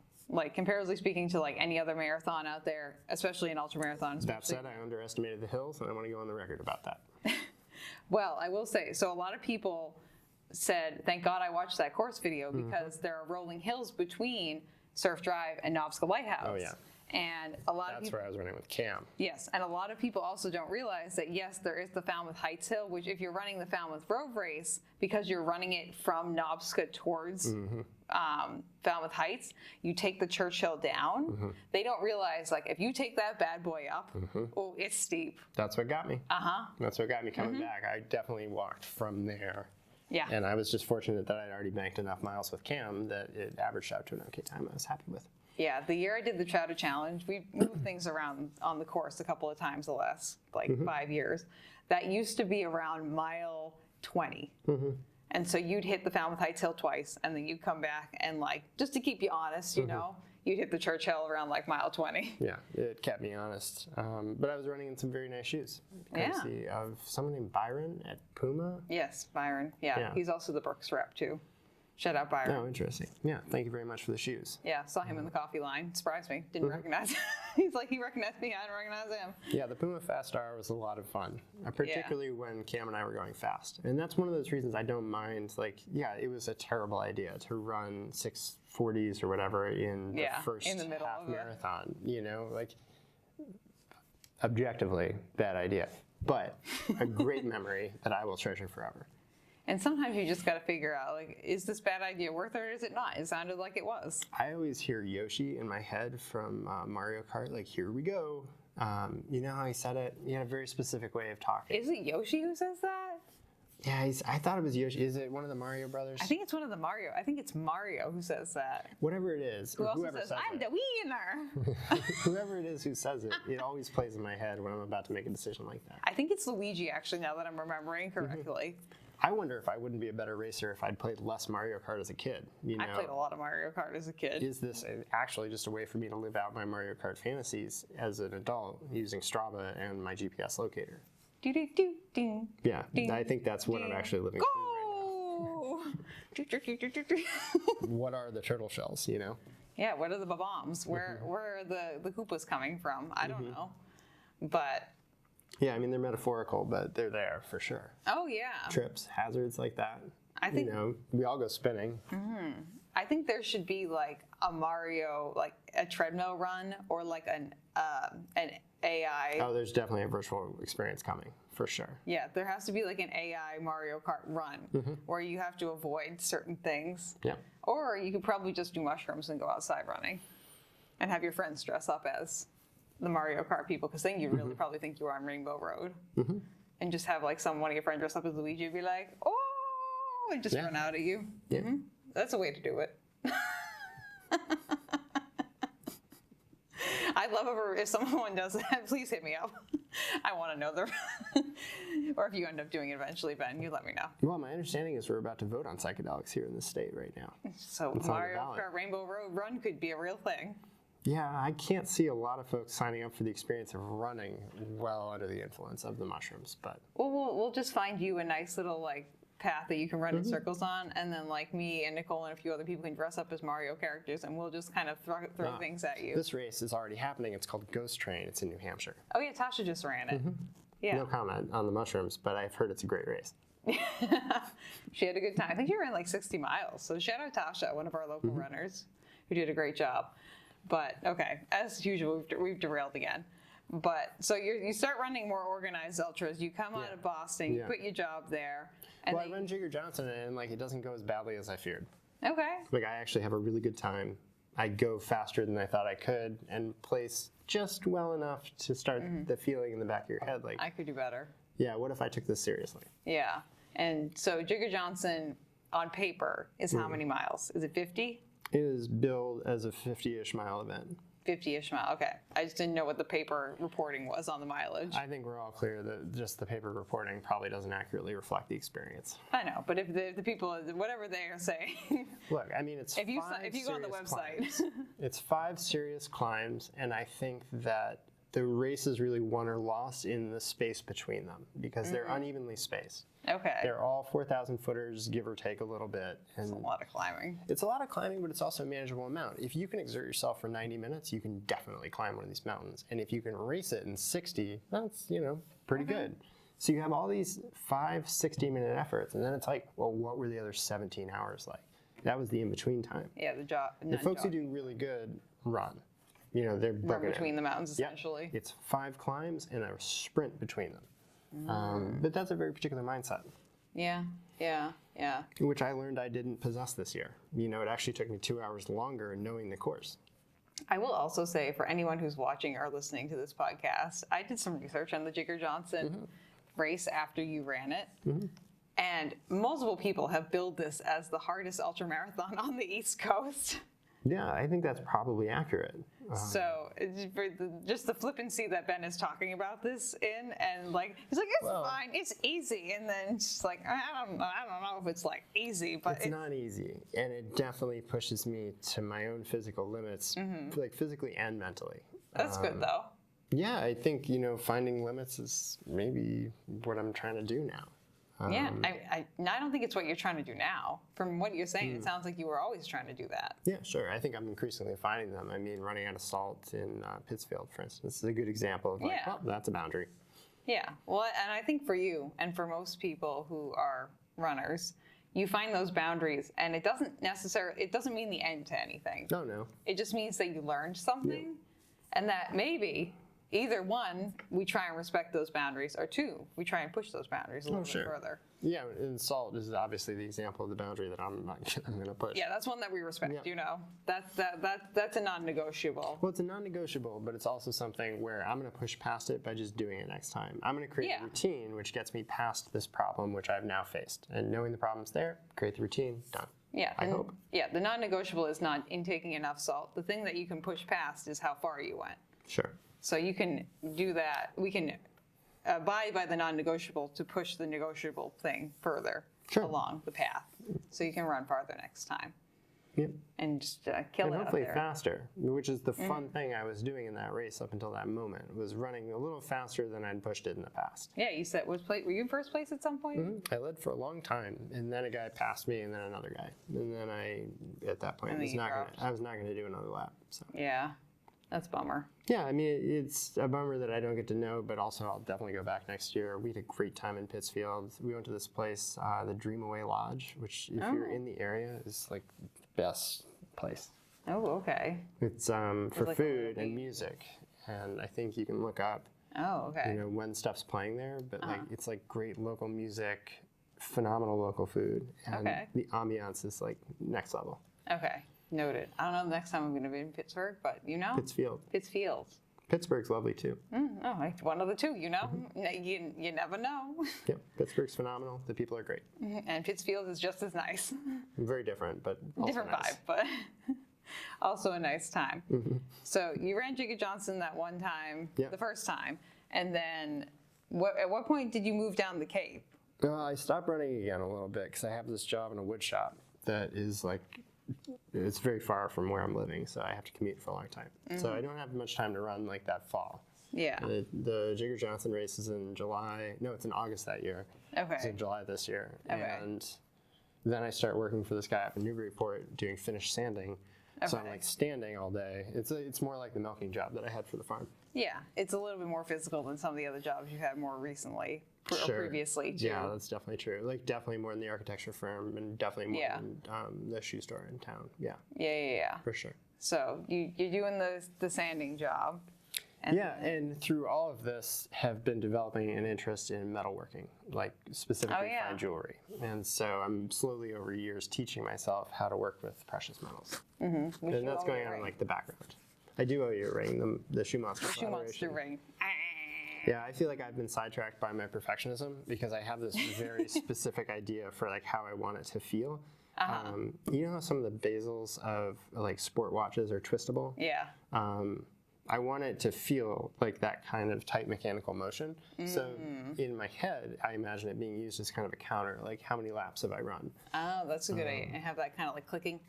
Comparatively speaking to any other marathon out there, especially an ultramarathon. That said, I underestimated the hills, and I want to go on the record about that. Well, I will say, so a lot of people said, thank God I watched that course video because there are rolling hills between Surf Drive and Knobska Lighthouse. Oh, yeah. And a lot of people, that's where I was running with Cam. Yes, and a lot of people also don't realize that, yes, there is the Falmouth Heights Hill, which if you're running the Falmouth Road Race, because you're running it from Knobska towards Falmouth Heights, you take the Church Hill down. They don't realize, if you take that bad boy up, oh, it's steep. That's what got me. That's what got me coming back. I definitely walked from there. Yeah. And I was just fortunate that I'd already banked enough miles with Cam that it averaged out to an okay time I was happy with. Yeah, the year I did the Chowder Challenge, we moved things around on the course a couple of times the last 5 years. That used to be around mile 20. And so you'd hit the Falmouth Heights Hill twice, and then you'd come back and just to keep you honest, you'd hit the Church Hill around mile 20. Yeah, it kept me honest. But I was running in some very nice shoes. Courtesy of someone named Byron at Puma. Yes, Byron. Yeah, he's also the Brooks rep too. Shout out Byron. Oh, interesting. Yeah, thank you very much for the shoes. Yeah, saw him in the coffee line. Surprised me. Didn't recognize him. He's like, he recognized me. I didn't recognize him. Yeah, the Puma Fast Star was a lot of fun, particularly when Cam and I were going fast. And that's one of those reasons I don't mind. It was a terrible idea to run 6:40s or whatever in the first in the middle half of marathon. Objectively, bad idea. But a great memory that I will treasure forever. And sometimes you just got to figure out, is this bad idea worth it or is it not? It sounded like it was. I always hear Yoshi in my head from Mario Kart, here we go. You know how he said it? He had a very specific way of talking. Is it Yoshi who says that? Yeah, I thought it was Yoshi. Is it one of the Mario brothers? I think it's one of the Mario. I think it's Mario who says that. Whatever it is. Whoever says I'm the winner. Whoever it is who says it, it always plays in my head when I'm about to make a decision like that. I think it's Luigi, actually, now that I'm remembering correctly. I wonder if I wouldn't be a better racer if I'd played less Mario Kart as a kid. I played a lot of Mario Kart as a kid. Is this actually just a way for me to live out my Mario Kart fantasies as an adult using Strava and my GPS locator? Yeah, I think that's what I'm actually living through right now. What are the turtle shells, Yeah, what are the bombs? Where are the Koopas coming from? I don't know. But... yeah, I mean, they're metaphorical, but they're there for sure. Oh, yeah. Trips, hazards like that. I think, we all go spinning. I think there should be a Mario, a treadmill run or an AI. Oh, there's definitely a virtual experience coming, for sure. Yeah, there has to be an AI Mario Kart run where you have to avoid certain things. Yeah. Or you could probably just do mushrooms and go outside running and have your friends dress up as the Mario Kart people, because then you really probably think you are on Rainbow Road. and just have like one of your friends dress up as Luigi and be like, oh, and just run out at you. Yeah. Mm-hmm. That's a way to do it. I'd love if someone does that, please hit me up. I want to know or if you end up doing it eventually, Ben, you let me know. Well, my understanding is we're about to vote on psychedelics here in the state right now. So It's on the Mario ballot. Kart Rainbow Road Run could be a real thing. Yeah, I can't see a lot of folks signing up for the experience of running well under the influence of the mushrooms, but Well, we'll just find you a nice little like path that you can run in circles on, and then like me and Nicole and a few other people can dress up as Mario characters, and we'll just kind of throw things at you. this race is already happening. It's called Ghost Train. It's in New Hampshire. Oh yeah, Tasha just ran it. Yeah. No comment on the mushrooms, but I've heard it's a great race. She had a good time. I think she ran like 60 miles. So shout out Tasha, one of our local runners, who did a great job. But okay, as usual, we've derailed again. But so you start running more organized ultras. You come out of Boston, you put your job there. And Well, I run Jigger Johnson, and like it doesn't go as badly as I feared. Okay. Like I actually have a really good time. I go faster than I thought I could, and place just well enough to start the feeling in the back of your head, like, I could do better. yeah, what if I took this seriously? Yeah. And so Jigger Johnson on paper is how many miles? Is it 50? It is billed as a 50-ish mile event. 50-ish mile. Okay. I just didn't know what the paper reporting was on the mileage. I think we're all clear that just the paper reporting probably doesn't accurately reflect the experience. I know, but if the people, whatever they are saying, Look, I mean, it's if you five go on the serious website, climbs. It's 5 serious climbs, and I think that the race is really won or lost in the space between them because they're unevenly spaced. okay, They're all 4,000 footers, give or take a little bit. And a lot of climbing. it's a lot of climbing, but it's also a manageable amount. If you can exert yourself for 90 minutes, you can definitely climb one of these mountains. And if you can race it in 60, that's, pretty good. So you have all these 5 60-minute efforts, and then it's like, well, what were the other 17 hours like? That was the in-between time. Yeah, The folks who do really good run. They're run booking between it. the mountains Yep. essentially. It's 5 climbs and a sprint between them. But that's a very particular mindset, Yeah, yeah, yeah. which I learned I didn't possess this year. It actually took me 2 hours longer knowing the course. I will also say for anyone who's watching or listening to this podcast, I did some research on the Jigger Johnson race after you ran it. And multiple people have billed this as the hardest ultramarathon on the East Coast. Yeah, I think that's probably accurate. So for just the flippancy that Ben is talking about this in, and like he's like, it's fine, it's easy, and then it's just like I don't know if it's like easy, but It's not easy, and it definitely pushes me to my own physical limits, like physically and mentally. that's good though. Yeah, I think, finding limits is maybe what I'm trying to do now. Yeah, I don't think it's what you're trying to do now. From what you're saying, it sounds like you were always trying to do that. Yeah, sure. I think I'm increasingly finding them. I mean, running out of salt in Pittsfield, for instance, is a good example of like, well, that's a boundary. Yeah, well, and I think for you and for most people who are runners, you find those boundaries, and it doesn't mean the end to anything. No. It just means that you learned something, and that maybe either one, we try and respect those boundaries, or two, we try and push those boundaries a little bit further. Yeah, and salt is obviously the example of the boundary that I'm going to push. Yeah, that's one that we respect. Yeah. That's a non-negotiable. Well, it's a non-negotiable, but it's also something where I'm going to push past it by just doing it next time. I'm going to create a routine which gets me past this problem, which I've now faced. And knowing the problem's there, create the routine, done. Yeah, I hope. Yeah, the non-negotiable is not intaking enough salt. The thing that you can push past is how far you went. Sure. So you can do that. We can abide by the non-negotiable to push the negotiable thing further along the path, so you can run farther next time. Yep. And just kill And it out hopefully there. faster, which is the fun thing I was doing in that race up until that moment, was running a little faster than I'd pushed it in the past. Yeah, you said were you in first place at some point? I led for a long time, and then a guy passed me, and then another guy, and then at that point, And then I was not going to do another lap. So. Yeah, that's a bummer. Yeah, I mean, it's a bummer that I don't get to know, but also I'll definitely go back next year. We had a great time in Pittsfield. We went to this place, the Dream Away Lodge, which if you're in the area is like the best place. Oh, okay. It's for like a food little and music, and I think you can look up, Oh, okay. when stuff's playing there, but like it's like great local music, phenomenal local food, and the ambiance is like next level. Okay, noted. I don't know the next time I'm going to be in Pittsburgh, but Pittsfield. Pittsfield. Pittsburgh's lovely too. One of the two, you know? You never know. Yep, Pittsburgh's phenomenal. The people are great. And Pittsfield is just as nice. Very different, but also Different nice. vibe, but also a nice time. So you ran Jigga Johnson that one time, Yeah. the first time, and then at what point did you move down the Cape? I stopped running again a little bit because I have this job in a wood shop that is like, it's very far from where I'm living, so I have to commute for a long time. So I don't have much time to run like that fall. Yeah. The Jigga Johnson race is in July. No, it's in August that year. Okay. It's in July this year. Okay. And then I start working for this guy up in Newburyport doing finished sanding. So I'm Okay. like standing all day. It's more like the milking job that I had for the farm. Yeah, it's a little bit more physical than some of the other jobs you've had more recently, or Sure. previously too. Yeah, that's definitely true. Like definitely more in the architecture firm and definitely more Yeah. in the shoe store in town. Yeah, Yeah. for sure. So you're doing the sanding job. And Yeah, and through all of this, have been developing an interest in metalworking, like specifically yeah. fine jewelry. And so I'm slowly over years teaching myself how to work with precious metals. We And should that's owe going you a on in ring. like the background. I do owe you a ring, the Shoe Monster Shoe collaboration. monster ring. Yeah, I feel like I've been sidetracked by my perfectionism because I have this very specific idea for like how I want it to feel. You know how some of the bezels of like sport watches are twistable? Yeah. I want it to feel like that kind of tight mechanical motion. So in my head, I imagine it being used as kind of a counter, like how many laps have I run? Oh, that's a good idea. And have that kind of like clicking,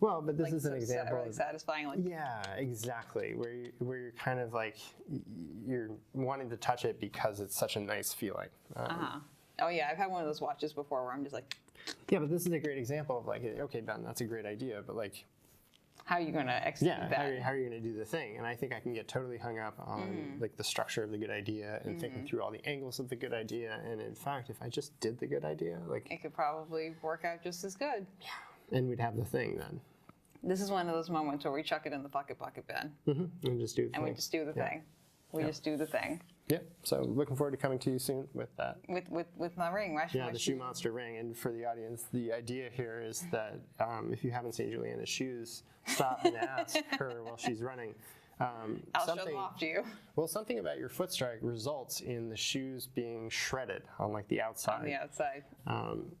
Well, but this like is an example. like of- satisfying. Like Yeah, exactly. Where you're kind of like you're wanting to touch it because it's such a nice feeling. oh yeah, I've had one of those watches before where I'm just like, Yeah, but this is a great example of like, okay, Ben, that's a great idea, but like, how are you going to execute yeah, that? how are you going to do the thing? And I think I can get totally hung up on like the structure of the good idea and thinking through all the angles of the good idea. And in fact, if I just did the good idea, like, It could probably work out just as good. and we'd have the thing then. This is one of those moments where we chuck it in the bucket, Ben, And just do the and we thing. just do the thing. We just do the thing Yeah. So looking forward to coming to you soon with that. with my ring. Right? Yeah, the Shoe Monster ring. And for the audience, the idea here is that if you haven't seen Juliana's shoes, stop and ask her while she's running. I'll show them off to you. Well, something about your foot strike results in the shoes being shredded on like the outside. On the outside.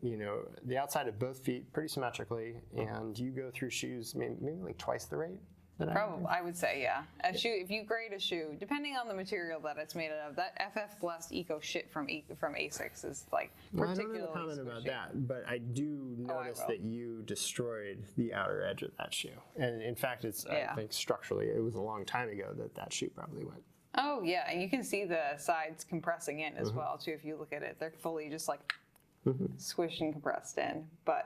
You know, the outside of both feet pretty symmetrically, and you go through shoes maybe like twice the rate that Probably, I would say, yeah. A shoe, if you grade a shoe, depending on the material that it's made out of, that FF Blessed Eco shit from Asics is like Well, I particularly don't have a comment about squishy. that, but I do notice will. that you destroyed the outer edge of that shoe. And in fact, it's I Yeah. think structurally, it was a long time ago that shoe probably went. Oh yeah, and you can see the sides compressing in as well too. If you look at it, they're fully just like squished and compressed in. But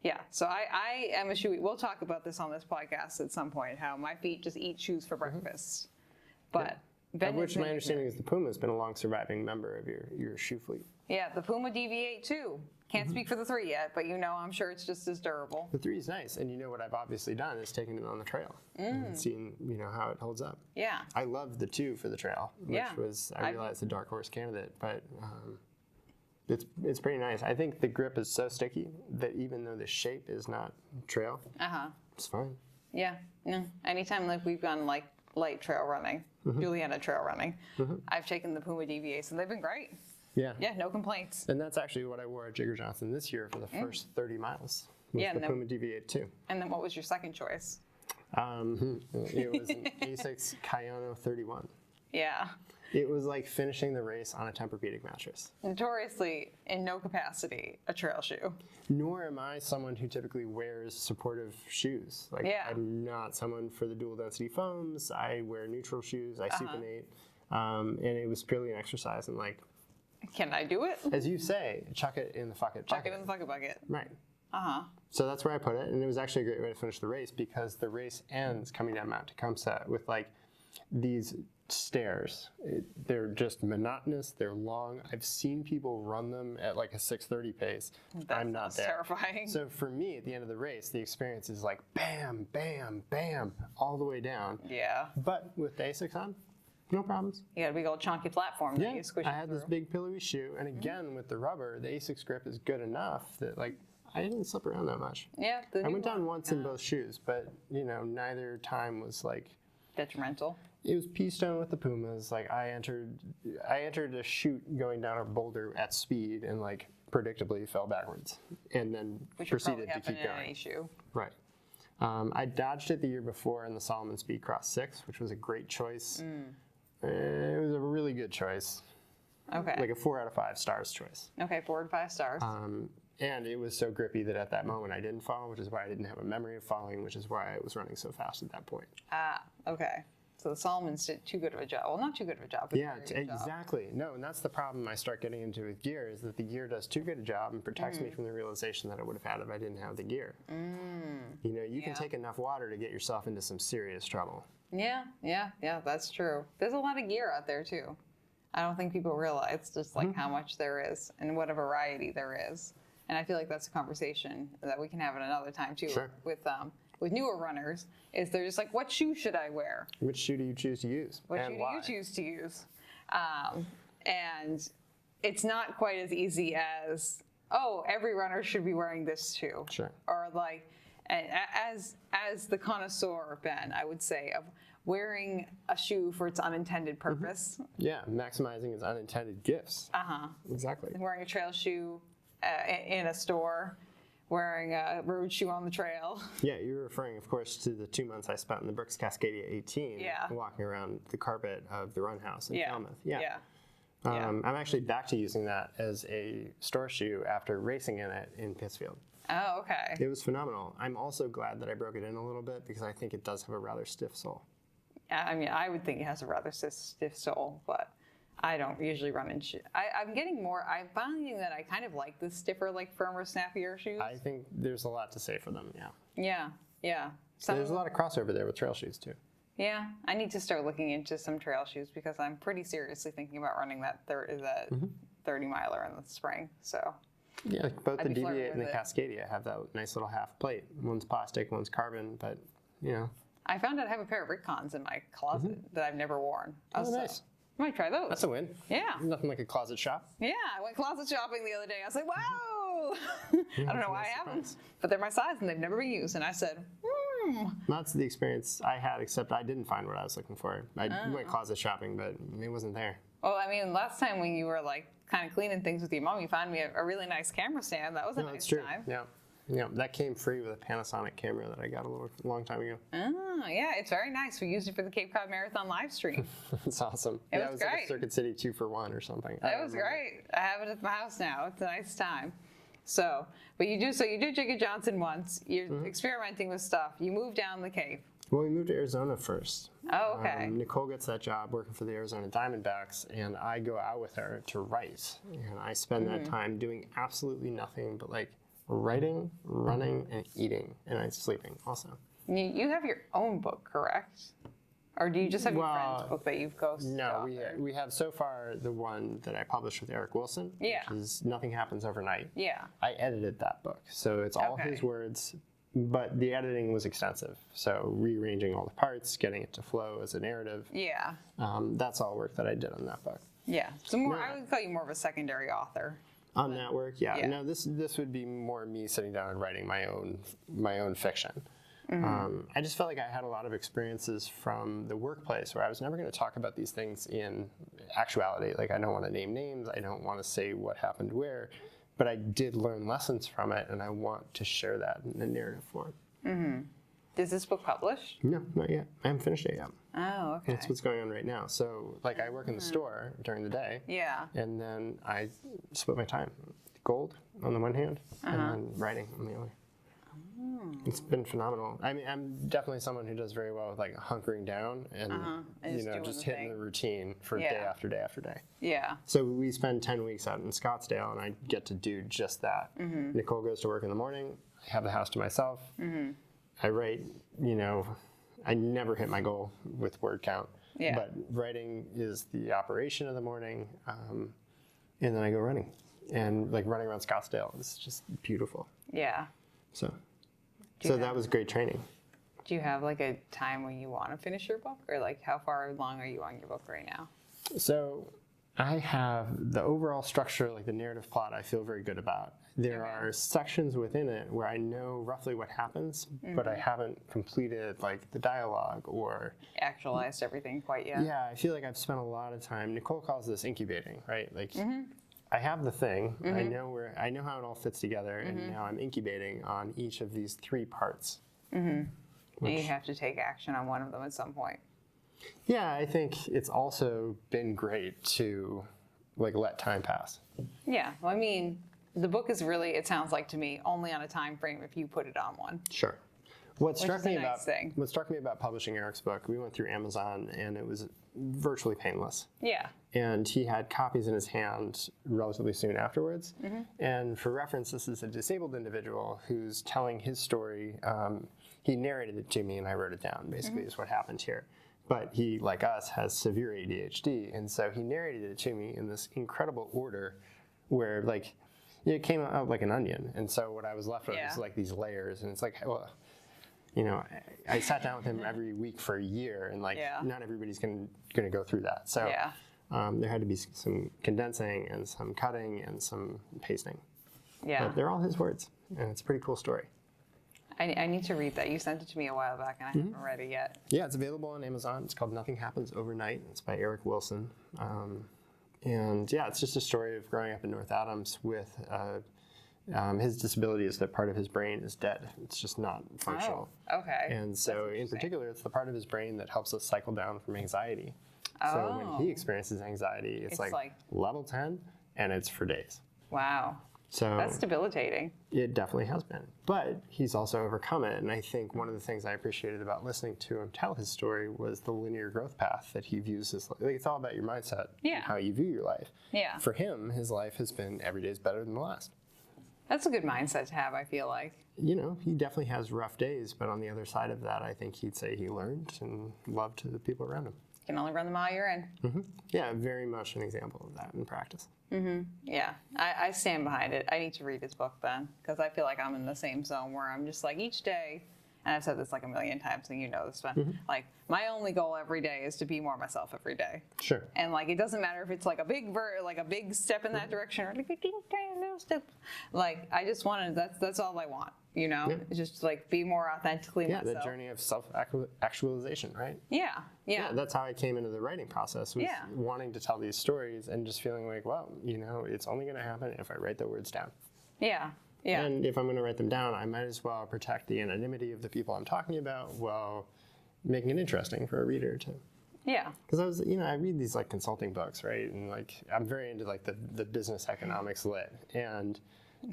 yeah, so I am a shoe. We'll talk about this on this podcast at some point. How my feet just eat shoes for breakfast. But Ben Of which has my been- understanding is the Puma has been a long surviving member of your shoe fleet. Yeah, the Puma DV8 too. Can't speak for the 3 yet, but you know, I'm sure it's just as durable. The 3 is nice, and you know what I've obviously done is taken it on the trail and seen how it holds up. Yeah. I love the 2 for the trail, which Yeah. was I realized a dark horse candidate, but it's pretty nice. I think the grip is so sticky that even though the shape is not trail, it's fine. Yeah. No. Anytime like we've gone like light trail running, Juliana trail running, I've taken the Puma DV8s and they've been great. Yeah. Yeah, no complaints. And that's actually what I wore at Jigga Johnson this year for the first 30 miles. Was Yeah, the and then- Puma DV8 too. And then what was your second choice? It was an Asics Kayano 31. Yeah. It was like finishing the race on a Tempur-Pedic mattress. Notoriously, in no capacity, a trail shoe. Nor am I someone who typically wears supportive shoes. Like Yeah. I'm not someone for the dual density foams. I wear neutral shoes. I supinate. And it was purely an exercise. And like, Can I do it? as you say, chuck it in the fuck it Chuck bucket. it in the bucket bucket. Right. So that's where I put it, and it was actually a great way to finish the race because the race ends coming down Mount Tecumseh with like these stairs. They're just monotonous. They're long. I've seen people run them at like a 6:30 pace. I'm not That's there. terrifying. So for me, at the end of the race, the experience is like bam, bam, bam, all the way down. Yeah. But with the Asics on, no problems. You got a big old chunky platform that Yeah, you squish I it had this through. big pillowy shoe, and again with the rubber, the Asics grip is good enough that like I didn't slip around that much. Yeah. I went down once in both shoes, but neither time was like Detrimental. It was pea stone with the Pumas. Like I entered a chute going down a boulder at speed and like predictably fell backwards, and then Which would probably proceeded to happen keep in going. any shoe. Right. I dodged it the year before in the Solomon Speed Cross 6, which was a great choice. It was a really good choice. Okay. Like a 4 out of 5 stars choice. Okay, 4 and 5 stars. And it was so grippy that at that moment I didn't fall, which is why I didn't have a memory of falling, which is why I was running so fast at that point. Okay. So the Solomons did too good of a job. Well, not too good of a job, but Yeah, very good job. exactly. No, and that's the problem I start getting into with gear is that the gear does too good a job and protects me from the realization that I would have had if I didn't have the gear. You know, you can take enough water to get yourself into some serious trouble. Yeah, that's true. There's a lot of gear out there too. I don't think people realize just like how much there is and what a variety there is. And I feel like that's a conversation that we can have at another time too. Sure. With newer runners, is they're just like, what shoe should I wear? Which shoe do you choose to use? What and shoe why? do you choose to use? And it's not quite as easy as, oh, every runner should be wearing this shoe. Sure. Or like, as the connoisseur, Ben, I would say, of wearing a shoe for its unintended purpose. Yeah, maximizing its unintended gifts. Exactly. Wearing a trail shoe in a store, wearing a road shoe on the trail. Yeah, you're referring, of course, to the 2 months I spent in the Brooks Cascadia 18, walking around the carpet of the Run House in Falmouth. I'm actually back to using that as a store shoe after racing in it in Pittsfield. Oh, okay. It was phenomenal. I'm also glad that I broke it in a little bit because I think it does have a rather stiff sole. I mean, I would think it has a rather stiff sole, but I don't usually run in shoes. I'm finding that I kind of like the stiffer, like firmer, snappier shoes. I think there's a lot to say for them, yeah. Yeah. There's a lot of crossover there with trail shoes, too. Yeah, I need to start looking into some trail shoes because I'm pretty seriously thinking about running that 30 miler in the spring. So yeah, both the I'd be flirting Deviate and the with it. Cascadia have that nice little half plate. One's plastic, one's carbon, but you know. I found out I have a pair of Rickons in my closet that I've never worn. Oh, nice. I might try those. That's a win. Yeah. Nothing like a closet shop. Yeah, I went closet shopping the other day. I was like, wow. I don't know why I haven't, but they're my size and they've never been used. And I said, That's the experience I had, except I didn't find what I was looking for. I went closet shopping, but it wasn't there. Well, I mean, last time when you were like kind of cleaning things with your mom, you found me a really nice camera stand. That was a nice That's true. time. Yeah, that came free with a Panasonic camera that I got a long time ago. Oh, yeah, it's very nice. We used it for the Cape Cod Marathon live stream. It's awesome. It was was like great. a Circuit City 2-for-1 or something. That was great. I have it at my house now. It's a nice time. So, but you did Jacob Johnson once. You're experimenting with stuff. You moved down the Cape. Well, we moved to Arizona first. Oh, okay. Nicole gets that job working for the Arizona Diamondbacks, and I go out with her to write. And I spend that time doing absolutely nothing but like writing, running, and eating, and I'm sleeping also. You have your own book, correct? Or do you just have your friend's book that you've ghosted? No, we have so far the one that I published with Eric Wilson, which is Nothing Happens Overnight. Yeah. I edited that book, so it's all his words, but the editing was extensive. So rearranging all the parts, getting it to flow as a narrative. Yeah. That's all work that I did on that book. Yeah. So I would call you more of a secondary author. On that work, yeah. No, this would be more me sitting down and writing my own fiction. I just felt like I had a lot of experiences from the workplace where I was never going to talk about these things in actuality. Like I don't want to name names, I don't want to say what happened where, but I did learn lessons from it, and I want to share that in a narrative form. Is this book published? No, not yet. I haven't finished it yet. Oh, okay. That's what's going on right now. So, like, I work in the store during the day. Yeah. And then I split my time. Gold on the one hand, and then writing on the other. It's been phenomenal. I mean, I'm definitely someone who does very well with like hunkering down and just hitting the routine for day after day after day. Yeah. So we spend 10 weeks out in Scottsdale, and I get to do just that. Nicole goes to work in the morning. I have the house to myself. I write, I never hit my goal with word count. Yeah. But writing is the operation of the morning, and then I go running. And like running around Scottsdale is just beautiful. Yeah. So that was great training. Do you have like a time when you want to finish your book, or like how far along are you on your book right now? So I have the overall structure, like the narrative plot, I feel very good about. There are sections within it where I know roughly what happens, but I haven't completed like the dialogue or actualized everything quite yet. Yeah, I feel like I've spent a lot of time. Nicole calls this incubating, right? Like I have the thing, I know how it all fits together, and now I'm incubating on each of these 3 parts. And you have to take action on one of them at some point. Yeah, I think it's also been great to like let time pass. Yeah, well, I mean, the book is really, it sounds like to me, only on a time frame if you put it on one. Sure. What struck me about publishing Eric's book, we went through Amazon and it was virtually painless. Yeah. And he had copies in his hand relatively soon afterwards. And for reference, this is a disabled individual who's telling his story. He narrated it to me and I wrote it down, basically, is what happened here. But he, like us, has severe ADHD. And so he narrated it to me in this incredible order where, like, it came out like an onion. And so what I was left with was like these layers. And it's like, well, you know, I sat down with him every week for a year, and like not everybody's going to go through that. So there had to be some condensing and some cutting and some pasting. Yeah. But they're all his words, and it's a pretty cool story. I need to read that. You sent it to me a while back, and I haven't read it yet. Yeah, it's available on Amazon. It's called Nothing Happens Overnight. It's by Eric Wilson. And yeah, it's just a story of growing up in North Adams with his disability is that part of his brain is dead. It's just not functional. Oh, okay. And so in particular, it's the part of his brain that helps us cycle down from anxiety. So when he experiences anxiety, it's like level 10, and it's for days. Wow. So that's debilitating. It definitely has been. But he's also overcome it. And I think one of the things I appreciated about listening to him tell his story was the linear growth path that he views his life. Like, it's all about your mindset and how you view your life. Yeah. For him, his life has been every day is better than the last. That's a good mindset to have, I feel like. You know, he definitely has rough days, but on the other side of that, I think he'd say he learned and loved the people around him. You can only run the mile you're in. Yeah, very much an example of that in practice. Yeah, I stand behind it. I need to read his book then, because I feel like I'm in the same zone where I'm just like each day, and I've said this like a million times, and you know this, but like my only goal every day is to be more myself every day. Sure. And like it doesn't matter if it's like a big step in that direction or like a tiny little step. Like I just want to. That's all I want. You know, just like be more authentically myself. Yeah, the journey of self-actualization, right? Yeah. That's how I came into the writing process, was wanting to tell these stories and just feeling like, well, you know, it's only going to happen if I write the words down. Yeah. And if I'm going to write them down, I might as well protect the anonymity of the people I'm talking about while making it interesting for a reader to. Yeah. Because I read these like consulting books, right? And like I'm very into like the business economics lit, and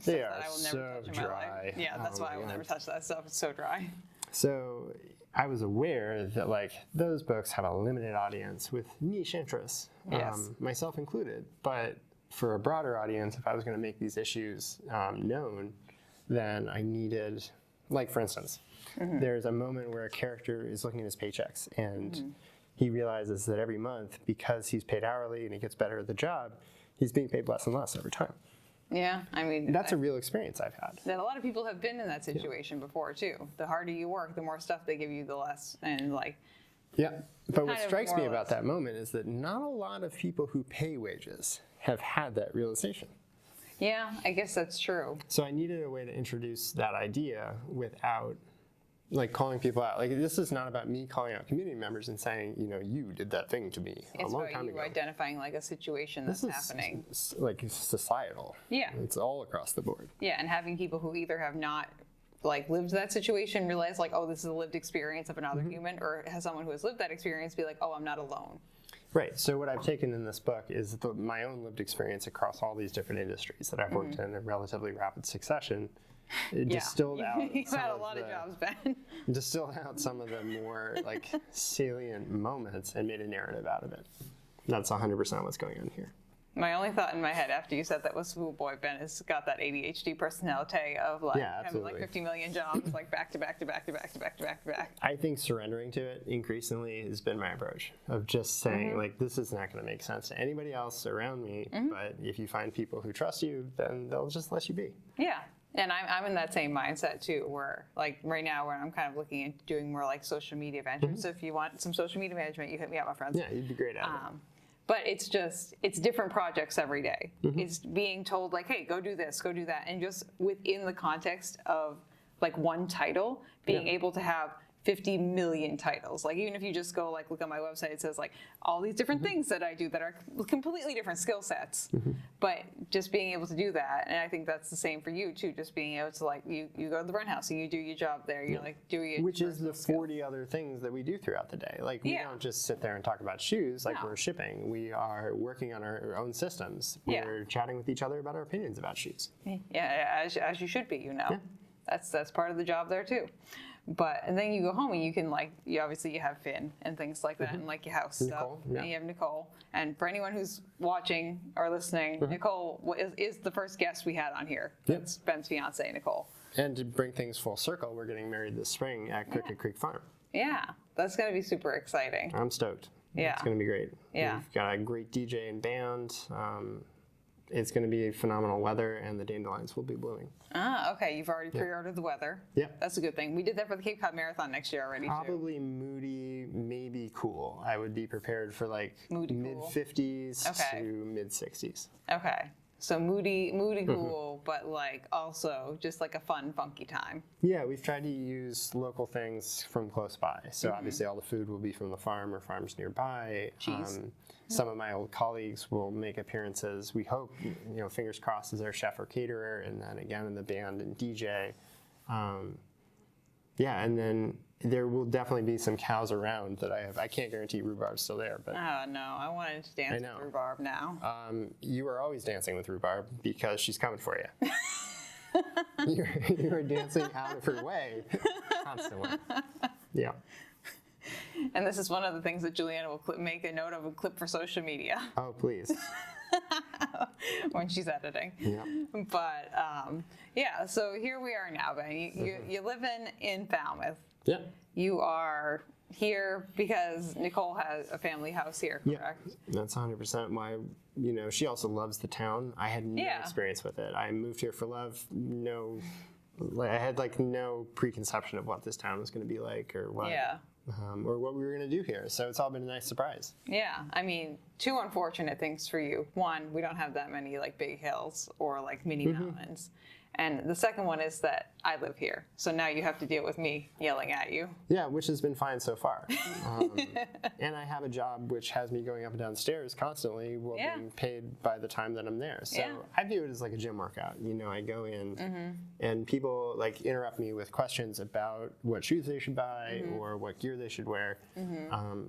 they are so dry. Yeah, that's why I will never touch that stuff. It's so dry. So I was aware that like those books have a limited audience with niche interests, myself included. But for a broader audience, if I was going to make these issues known, then I needed, like for instance, there's a moment where a character is looking at his paychecks and he realizes that every month, because he's paid hourly and he gets better at the job, he's being paid less and less over time. Yeah, I mean... That's a real experience I've had. That a lot of people have been in that situation before, too. The harder you work, the more stuff they give you, the less, and like... Yeah, but what strikes me about that moment is that not a lot of people who pay wages have had that realization. Yeah, I guess that's true. So I needed a way to introduce that idea without... like calling people out. Like this is not about me calling out community members and saying, you know, you did that thing to me a long time ago. It's about you identifying like a situation that's happening. Like societal. Yeah. It's all across the board. Yeah, and having people who either have not like lived that situation realize like, oh, this is a lived experience of another human, or has someone who has lived that experience be like, oh, I'm not alone. Right. So what I've taken in this book is my own lived experience across all these different industries that I've worked in relatively rapid succession. It distilled out. You've had a lot of jobs, Ben. Distilled out some of the more like salient moments and made a narrative out of it. That's 100% what's going on here. My only thought in my head after you said that was, oh boy, Ben has got that ADHD personality of like having like 50 million jobs like back to back to back to back to back to back to back. I think surrendering to it increasingly has been my approach of just saying like, this is not going to make sense to anybody else around me, but if you find people who trust you, then they'll just let you be. Yeah. And I'm in that same mindset too, where like right now where I'm kind of looking into doing more like social media ventures. So if you want some social media management, you hit me up, my friends. Yeah, you'd be great at it. but it's different projects every day. It's being told like, hey, go do this, go do that. And just within the context of like one title, being able to have 50 million titles. Like even if you just go like look at my website, it says like all these different things that I do that are completely different skill sets. But just being able to do that, and I think that's the same for you too, just being able to like you go to the run house and you do your job there, you're like doing it. Which is the 40 other things that we do throughout the day. Like we don't just sit there and talk about shoes like we're shipping. We are working on our own systems. We're chatting with each other about our opinions about shoes. Yeah, as you should be, you know. That's part of the job there too. But and then you go home and you can like you have Finn and things like that and like your house Nicole, stuff. And you have Nicole. And for anyone who's watching or listening, Nicole is the first guest we had on here. That's Ben's fiance, Nicole. And to bring things full circle, we're getting married this spring at Crooked Creek Farm. Yeah, that's gonna be super exciting. I'm stoked. Yeah, it's gonna be great. Yeah, we've got a great DJ and band. It's going to be phenomenal weather, and the dandelions will be blooming. Ah, okay. You've already pre-ordered the weather. Yeah. That's a good thing. We did that for the Cape Cod Marathon next year already, Probably moody, maybe cool. I would be prepared for like mid-50s to mid-60s. Okay. So moody cool, but like also just like a fun, funky time. Yeah, we've tried to use local things from close by. So obviously all the food will be from the farm or farms nearby. Cheese. Some of my old colleagues will make appearances. We hope, fingers crossed, as our chef or caterer, and then again in the band and DJ. And then there will definitely be some cows around that I have. I can't guarantee Rhubarb's still there, but oh no, I wanted to dance with Rhubarb now. You are always dancing with Rhubarb because she's coming for you. You're dancing out of her way constantly. Yeah. And this is one of the things that Juliana will make a note of and clip for social media. Oh, please. When she's editing. Yeah. But so here we are now, Ben. You live in Falmouth. Yeah. You are here because Nicole has a family house here, correct? Yeah, that's 100% why, she also loves the town. I had no experience with it. I moved here for love. I had like no preconception of what this town was going to be like or what. Or what we were going to do here. So it's all been a nice surprise. Yeah. I mean, two unfortunate things for you. One, we don't have that many like big hills or like mini mountains. And the second one is that I live here. So now you have to deal with me yelling at you. Yeah, which has been fine so far. And I have a job which has me going up and down stairs constantly while being paid by the time that I'm there. So I view it as like a gym workout. I go in and people like interrupt me with questions about what shoes they should buy or what gear they should wear.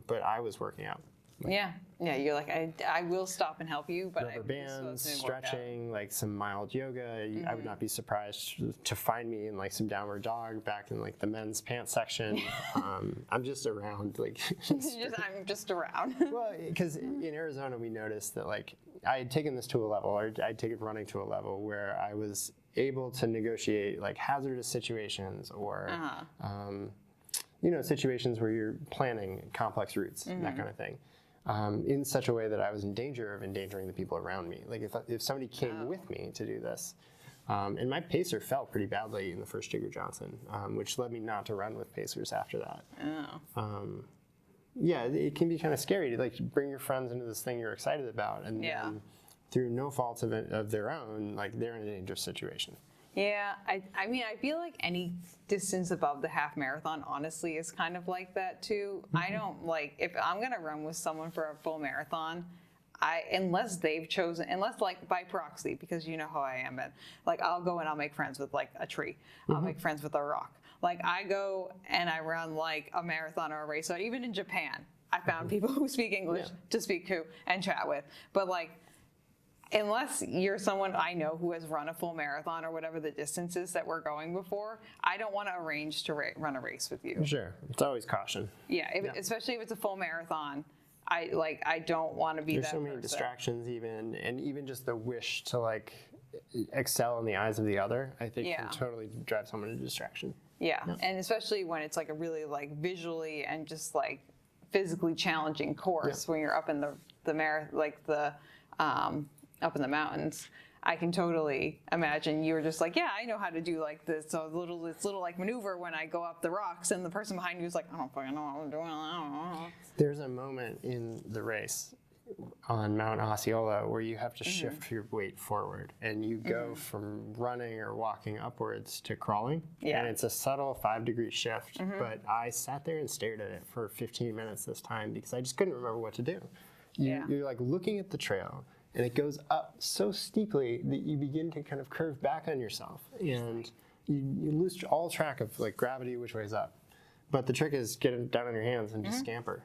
But I was working out. Yeah, you're like, I will stop and help you, but rubber bands, stretching, like some mild yoga. I would not be surprised to find me in like some downward dog back in like the men's pants section. I'm just around, like. I'm just around. Well, because in Arizona we noticed that like I had taken this to a level, or I'd taken running to a level where I was able to negotiate like hazardous situations or. Situations where you're planning complex routes, that kind of thing. In such a way that I was in danger of endangering the people around me. Like if somebody came with me to do this, and my pacer fell pretty badly in the first Jigger Johnson, which led me not to run with pacers after that. It can be kind of scary to like bring your friends into this thing you're excited about, and then through no fault of their own, like they're in a dangerous situation. Yeah, I mean, I feel like any distance above the half marathon, honestly, is kind of like that too. I don't like, if I'm going to run with someone for a full marathon, unless they've chosen, unless like by proxy, because you know how I am, and like I'll go and I'll make friends with like a tree. I'll make friends with a rock. Like I go and I run like a marathon or a race. So even in Japan, I found people who speak English to speak to and chat with. But like, unless you're someone I know who has run a full marathon or whatever the distance is that we're going before, I don't want to arrange to run a race with you. Sure. It's always caution. Yeah, especially if it's a full marathon. I don't want to be There's that so many person. distractions and even just the wish to like excel in the eyes of the other, I think can totally drive someone into distraction. Yeah, and especially when it's like a really like visually and just like physically challenging course when you're up in the marathon, like the up in the mountains. I can totally imagine you were just like, I know how to do like this little like maneuver when I go up the rocks, and the person behind you is like, I don't fucking know what I'm doing. I don't know. There's a moment in the race on Mount Osceola where you have to shift your weight forward and you go from running or walking upwards to crawling. Yeah. And it's a subtle 5-degree shift, but I sat there and stared at it for 15 minutes this time because I just couldn't remember what to do. You're like looking at the trail and it goes up so steeply that you begin to kind of curve back on yourself and you lose all track of like gravity, which way is up. But the trick is get it down on your hands and just scamper.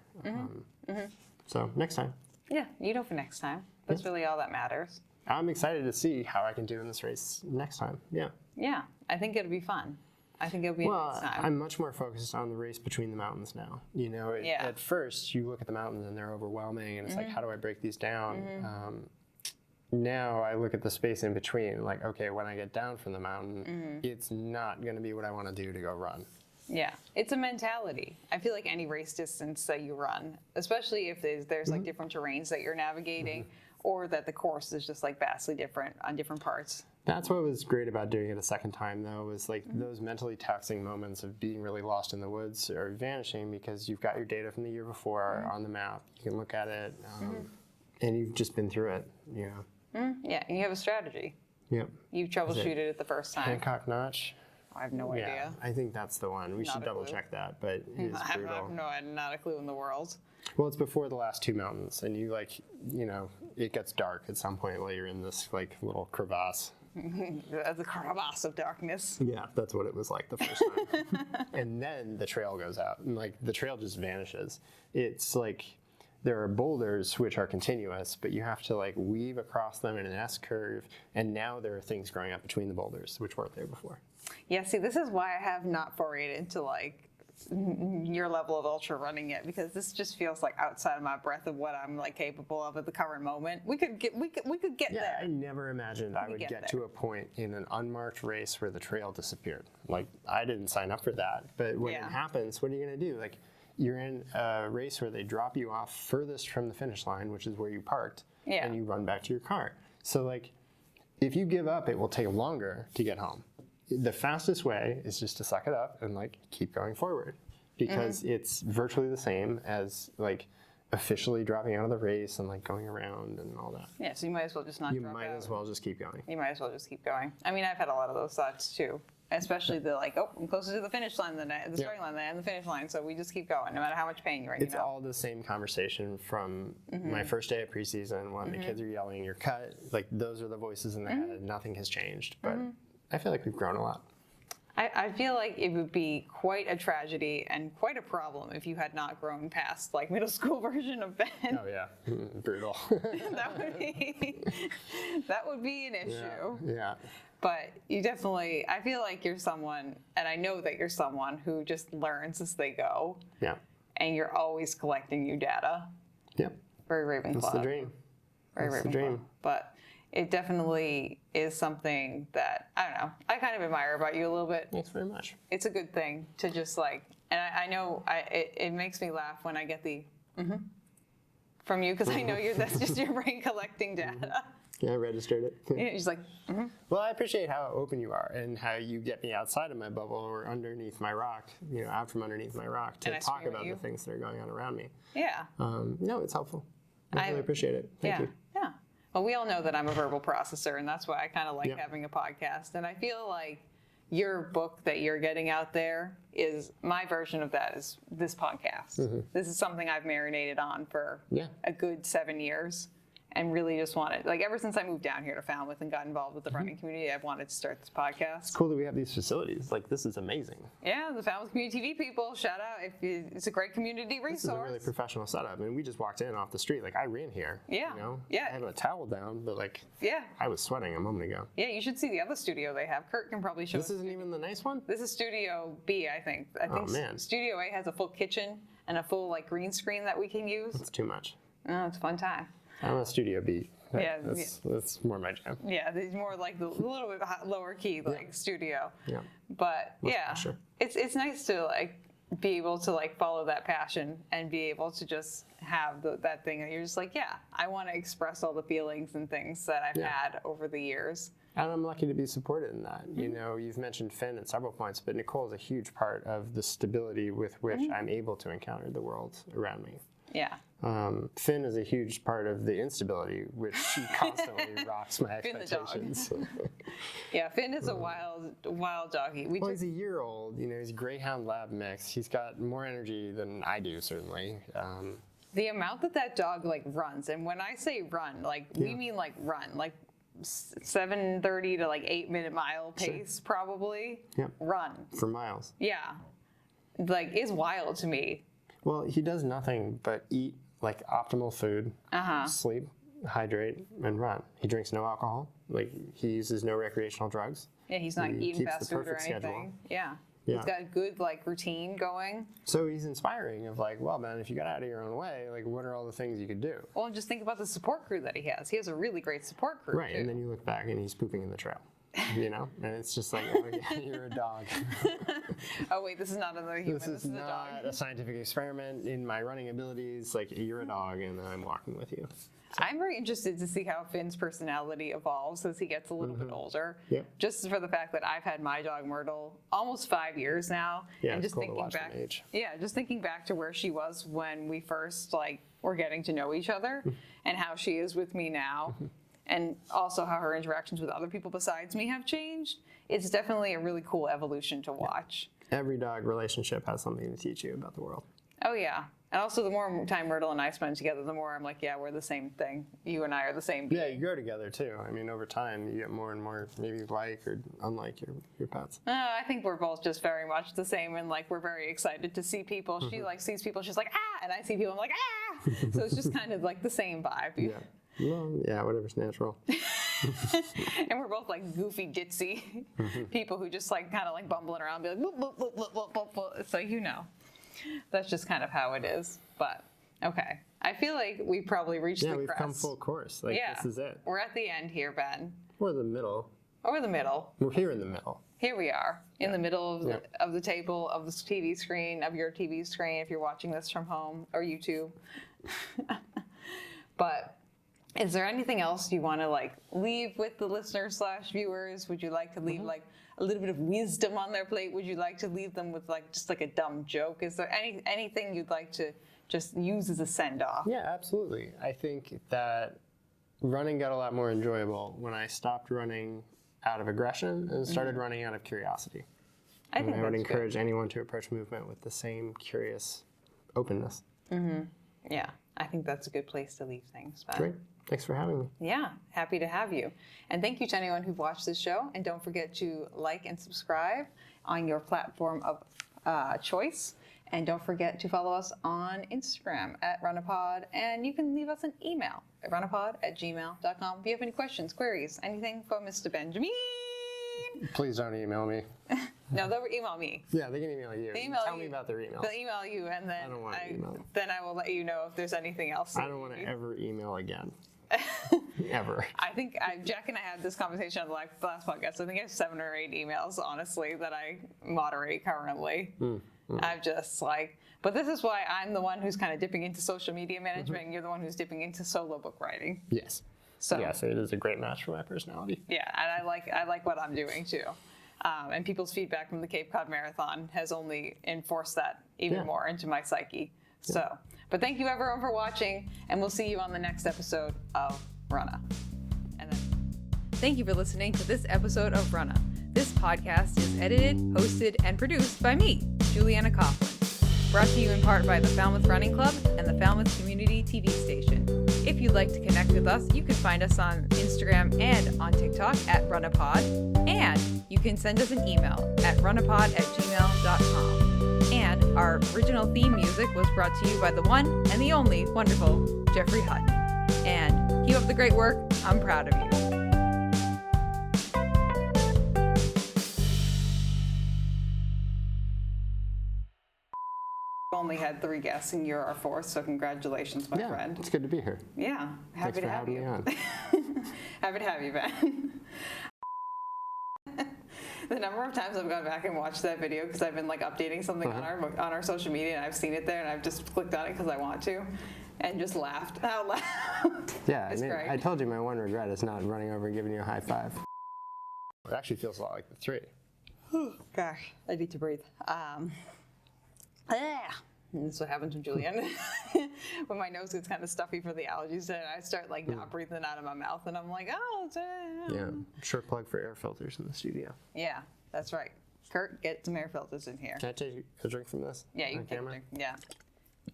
So next time. Yeah, you know for next time. That's really all that matters. I'm excited to see how I can do in this race next time. Yeah. Yeah, I think it'll be fun. I think it'll be a nice time. I'm much more focused on the race between the mountains now. You know, at first you look at the mountains and they're overwhelming and it's like, how do I break these down? Now I look at the space in between, like, okay, when I get down from the mountain, it's not going to be what I want to do to go run. Yeah, it's a mentality. I feel like any race distance that you run, especially if there's like different terrains that you're navigating, or that the course is just like vastly different on different parts. That's what was great about doing it a second time, though, was like those mentally taxing moments of being really lost in the woods are vanishing because you've got your data from the year before on the map. You can look at it, and you've just been through it, you know. Yeah, and you have a strategy. Yep. You troubleshooted it the first time. Hancock Notch. I have no Yeah, idea. I think that's the one. We should double check that, but it is I brutal. have not a clue in the world. Well, it's before the last 2 mountains, and you like, you know, it gets dark at some point while you're in this like little crevasse. The crevasse of darkness. Yeah, that's what it was like the first time. And then the trail goes out, and like the trail just vanishes. It's like there are boulders which are continuous, but you have to like weave across them in an S curve, and now there are things growing up between the boulders which weren't there before. Yeah, see, this is why I have not forayed into like your level of ultra running yet, because this just feels like outside of my breadth of what I'm like capable of at the current moment. We could get there. I never imagined I would get to a point in an unmarked race where the trail disappeared. Like, I didn't sign up for that, but when it happens, what are you going to do? Like, you're in a race where they drop you off furthest from the finish line, which is where you parked, and you run back to your car. So like, if you give up, it will take longer to get home. The fastest way is just to suck it up and like keep going forward, because it's virtually the same as like officially dropping out of the race and like going around and all that. Yeah, so you might as well just not drop out. You might as well just keep going. You might as well just keep going. I mean, I've had a lot of those thoughts too, especially the like, oh, I'm closer to the finish line than the starting line than the finish line, so we just keep going no matter how much pain you're in. It's all the same conversation from my first day at preseason when the kids are yelling, "You're cut." Like, those are the voices in their head. Nothing has changed, but I feel like we've grown a lot. I feel like it would be quite a tragedy and quite a problem if you had not grown past like middle school version of Ben. Oh yeah, brutal. that would be an issue. Yeah. But you definitely, I feel like you're someone, and I know that you're someone who just learns as they go. Yeah. And you're always collecting new data. Yep. Very Ravenclaw. That's the dream. That's the dream. But it definitely is something that, I don't know, I kind of admire about you a little bit. Thanks very much. It's a good thing to just like, and I know it makes me laugh when I get the from you, because I know that's just your brain collecting data. Yeah, I registered it. Yeah, he's like, Well, I appreciate how open you are and how you get me outside of my bubble or underneath my rock, you know, out from underneath my rock to talk about the things that are going on around me. Yeah. No, it's helpful. I really appreciate it. Thank you. Yeah. Well, we all know that I'm a verbal processor, and that's why I kind of like having a podcast. And I feel like your book that you're getting out there is my version of that is this podcast. This is something I've marinated on for a good 7 years. And really just wanted, like, ever since I moved down here to Falmouth and got involved with the running community, I've wanted to start this podcast. It's cool that we have these facilities. Like, this is amazing. Yeah, the Falmouth Community TV people, shout out. It's a great community resource. This is a really professional setup. I mean, we just walked in off the street. Like, I ran here. Yeah. You know? Yeah. I had a towel down, but, like, yeah, I was sweating a moment ago. Yeah, you should see the other studio they have. Kurt can probably show This isn't even the nice one? This is Studio B, I think. I think man. Studio A has a full kitchen and a full, like, green screen that we can use. It's too much. Oh, it's a fun time. I'm a Studio B. Yeah, that's more my jam. Yeah, it's more like the little bit lower key, like studio. Yeah. But it's nice to like be able to like follow that passion and be able to just have that thing that you're just like, yeah, I want to express all the feelings and things that I've had over the years. And I'm lucky to be supported in that. You know, you've mentioned Finn at several points, but Nicole is a huge part of the stability with which I'm able to encounter the world around me. Yeah. Finn is a huge part of the instability, which constantly rocks my Finn the dog. expectations. Yeah, Finn is a wild doggy. Well, he's a year old. You know, he's a Greyhound Lab mix. He's got more energy than I do, certainly. The amount that dog like runs, and when I say run, like we mean like run, like 7:30 to like 8-minute mile pace, probably. Yep. Run For miles. Yeah, like is wild to me. Well, he does nothing but eat like optimal food, sleep, hydrate, and run. He drinks no alcohol. Like he uses no recreational drugs. Yeah, he's not eating fast food or anything. Schedule. Yeah. Yeah. He's got a good like routine going. So he's inspiring of like, well, man, if you got out of your own way, like what are all the things you could do? Well, and just think about the support crew that he has. He has a really great support crew. Right, too. and then you look back and he's pooping in the trail. You know, and it's just like, oh, yeah, you're a dog. Oh wait, this is not another human. This is a not dog. a scientific experiment in my running abilities. Like, you're a dog, and I'm walking with you. I'm very interested to see how Finn's personality evolves as he gets a little bit older. Yeah. Just for the fact that I've had my dog Myrtle almost 5 years now. Yeah, and it's just cool to thinking watch back. them age. Yeah, just thinking back to where she was when we first like were getting to know each other, and how she is with me now. And also how her interactions with other people besides me have changed. It's definitely a really cool evolution to watch. Every dog relationship has something to teach you about the world. Oh, yeah. And also, the more time Myrtle and I spend together, the more I'm like, yeah, we're the same thing. You and I are the same being. Yeah, you grow together, too. I mean, over time, you get more and more maybe like or unlike your pets. I think we're both just very much the same, and like we're very excited to see people. She like sees people, she's like, ah! And I see people, I'm like, ah! So it's just kind of like the same vibe. Yeah. Well, yeah, whatever's natural. And we're both like goofy, ditzy people who just like kind of like bumbling around, be like, boop, boop, boop, boop, boop, boop, boop. So you know, that's just kind of how it is. But okay, I feel like we probably reached the crest. Yeah, we've come full course. Like, this is it. We're at the end here, Ben. Or the middle. Or the middle. We're here in the middle. Here we are, in the middle of the table, of the TV screen, of your TV screen, if you're watching this from home or YouTube. But is there anything else you want to like leave with the listeners / viewers? Would you like to leave like a little bit of wisdom on their plate? Would you like to leave them with like just like a dumb joke? Is there anything you'd like to just use as a send off? Yeah, absolutely. I think that running got a lot more enjoyable when I stopped running out of aggression and started running out of curiosity. I think I would that's encourage anyone to approach movement with the same curious openness. Yeah, I think that's a good place to leave things. Ben. Great. Thanks for having me. Yeah, happy to have you. And thank you to anyone who watched this show. And don't forget to like and subscribe on your platform of choice. And don't forget to follow us on Instagram at runnahpod. And you can leave us an email at runnahpod@gmail.com if you have any questions, queries, anything for Mr. Bejamneeeeeen. Please don't email me. No, they'll email me. Yeah, they can email you. Tell me about their emails. They'll email you, and then I don't want to email. Then I will let you know if there's anything else. I don't want to ever email again. Ever. I think Jack and I had this conversation on the last podcast. I think I have 7 or 8 emails, honestly, that I moderate currently. I'm just like, but this is why I'm the one who's kind of dipping into social media management, and you're the one who's dipping into solo book writing. Yes. So yes, it is a great match for my personality. yeah, and I like what I'm doing too. And people's feedback from the Cape Cod Marathon has only enforced that even more into my psyche. So, but thank you everyone for watching, and we'll see you on the next episode of Runnah. And then, thank you for listening to this episode of Runnah. This podcast is edited, hosted, and produced by me, Juliana Coughlin. Brought to you in part by the Falmouth Running Club and the Falmouth Community TV station. If you'd like to connect with us, you can find us on Instagram and on TikTok at runnahpod, and you can send us an email at runnahpod@gmail.com. And our original theme music was brought to you by the one and the only wonderful Jeffrey Hutton. And keep up the great work. I'm proud of you. Only had 3 guests and you're our 4th, so congratulations, my friend. It's good to be here. Yeah, happy to have you. Thanks for having me on. Happy to have you, Ben. The number of times I've gone back and watched that video because I've been like updating something on our social media, and I've seen it there, and I've just clicked on it because I want to, and just laughed out loud. Yeah, It's great. I told you my one regret is not running over and giving you a high five. It actually feels a lot like the 3. Gosh, I need to breathe. And that's what happens with Julian. When my nose gets kind of stuffy for the allergies, and I start like not breathing out of my mouth, and I'm like, oh, it's Yeah, short plug for air filters in the studio. Yeah, that's right. Kurt, get some air filters in here. Can I take a drink from this? Yeah, you on can take a camera? drink. Yeah.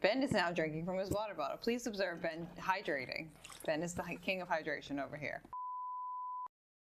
Ben is now drinking from his water bottle. Please observe Ben hydrating. Ben is the king of hydration over here.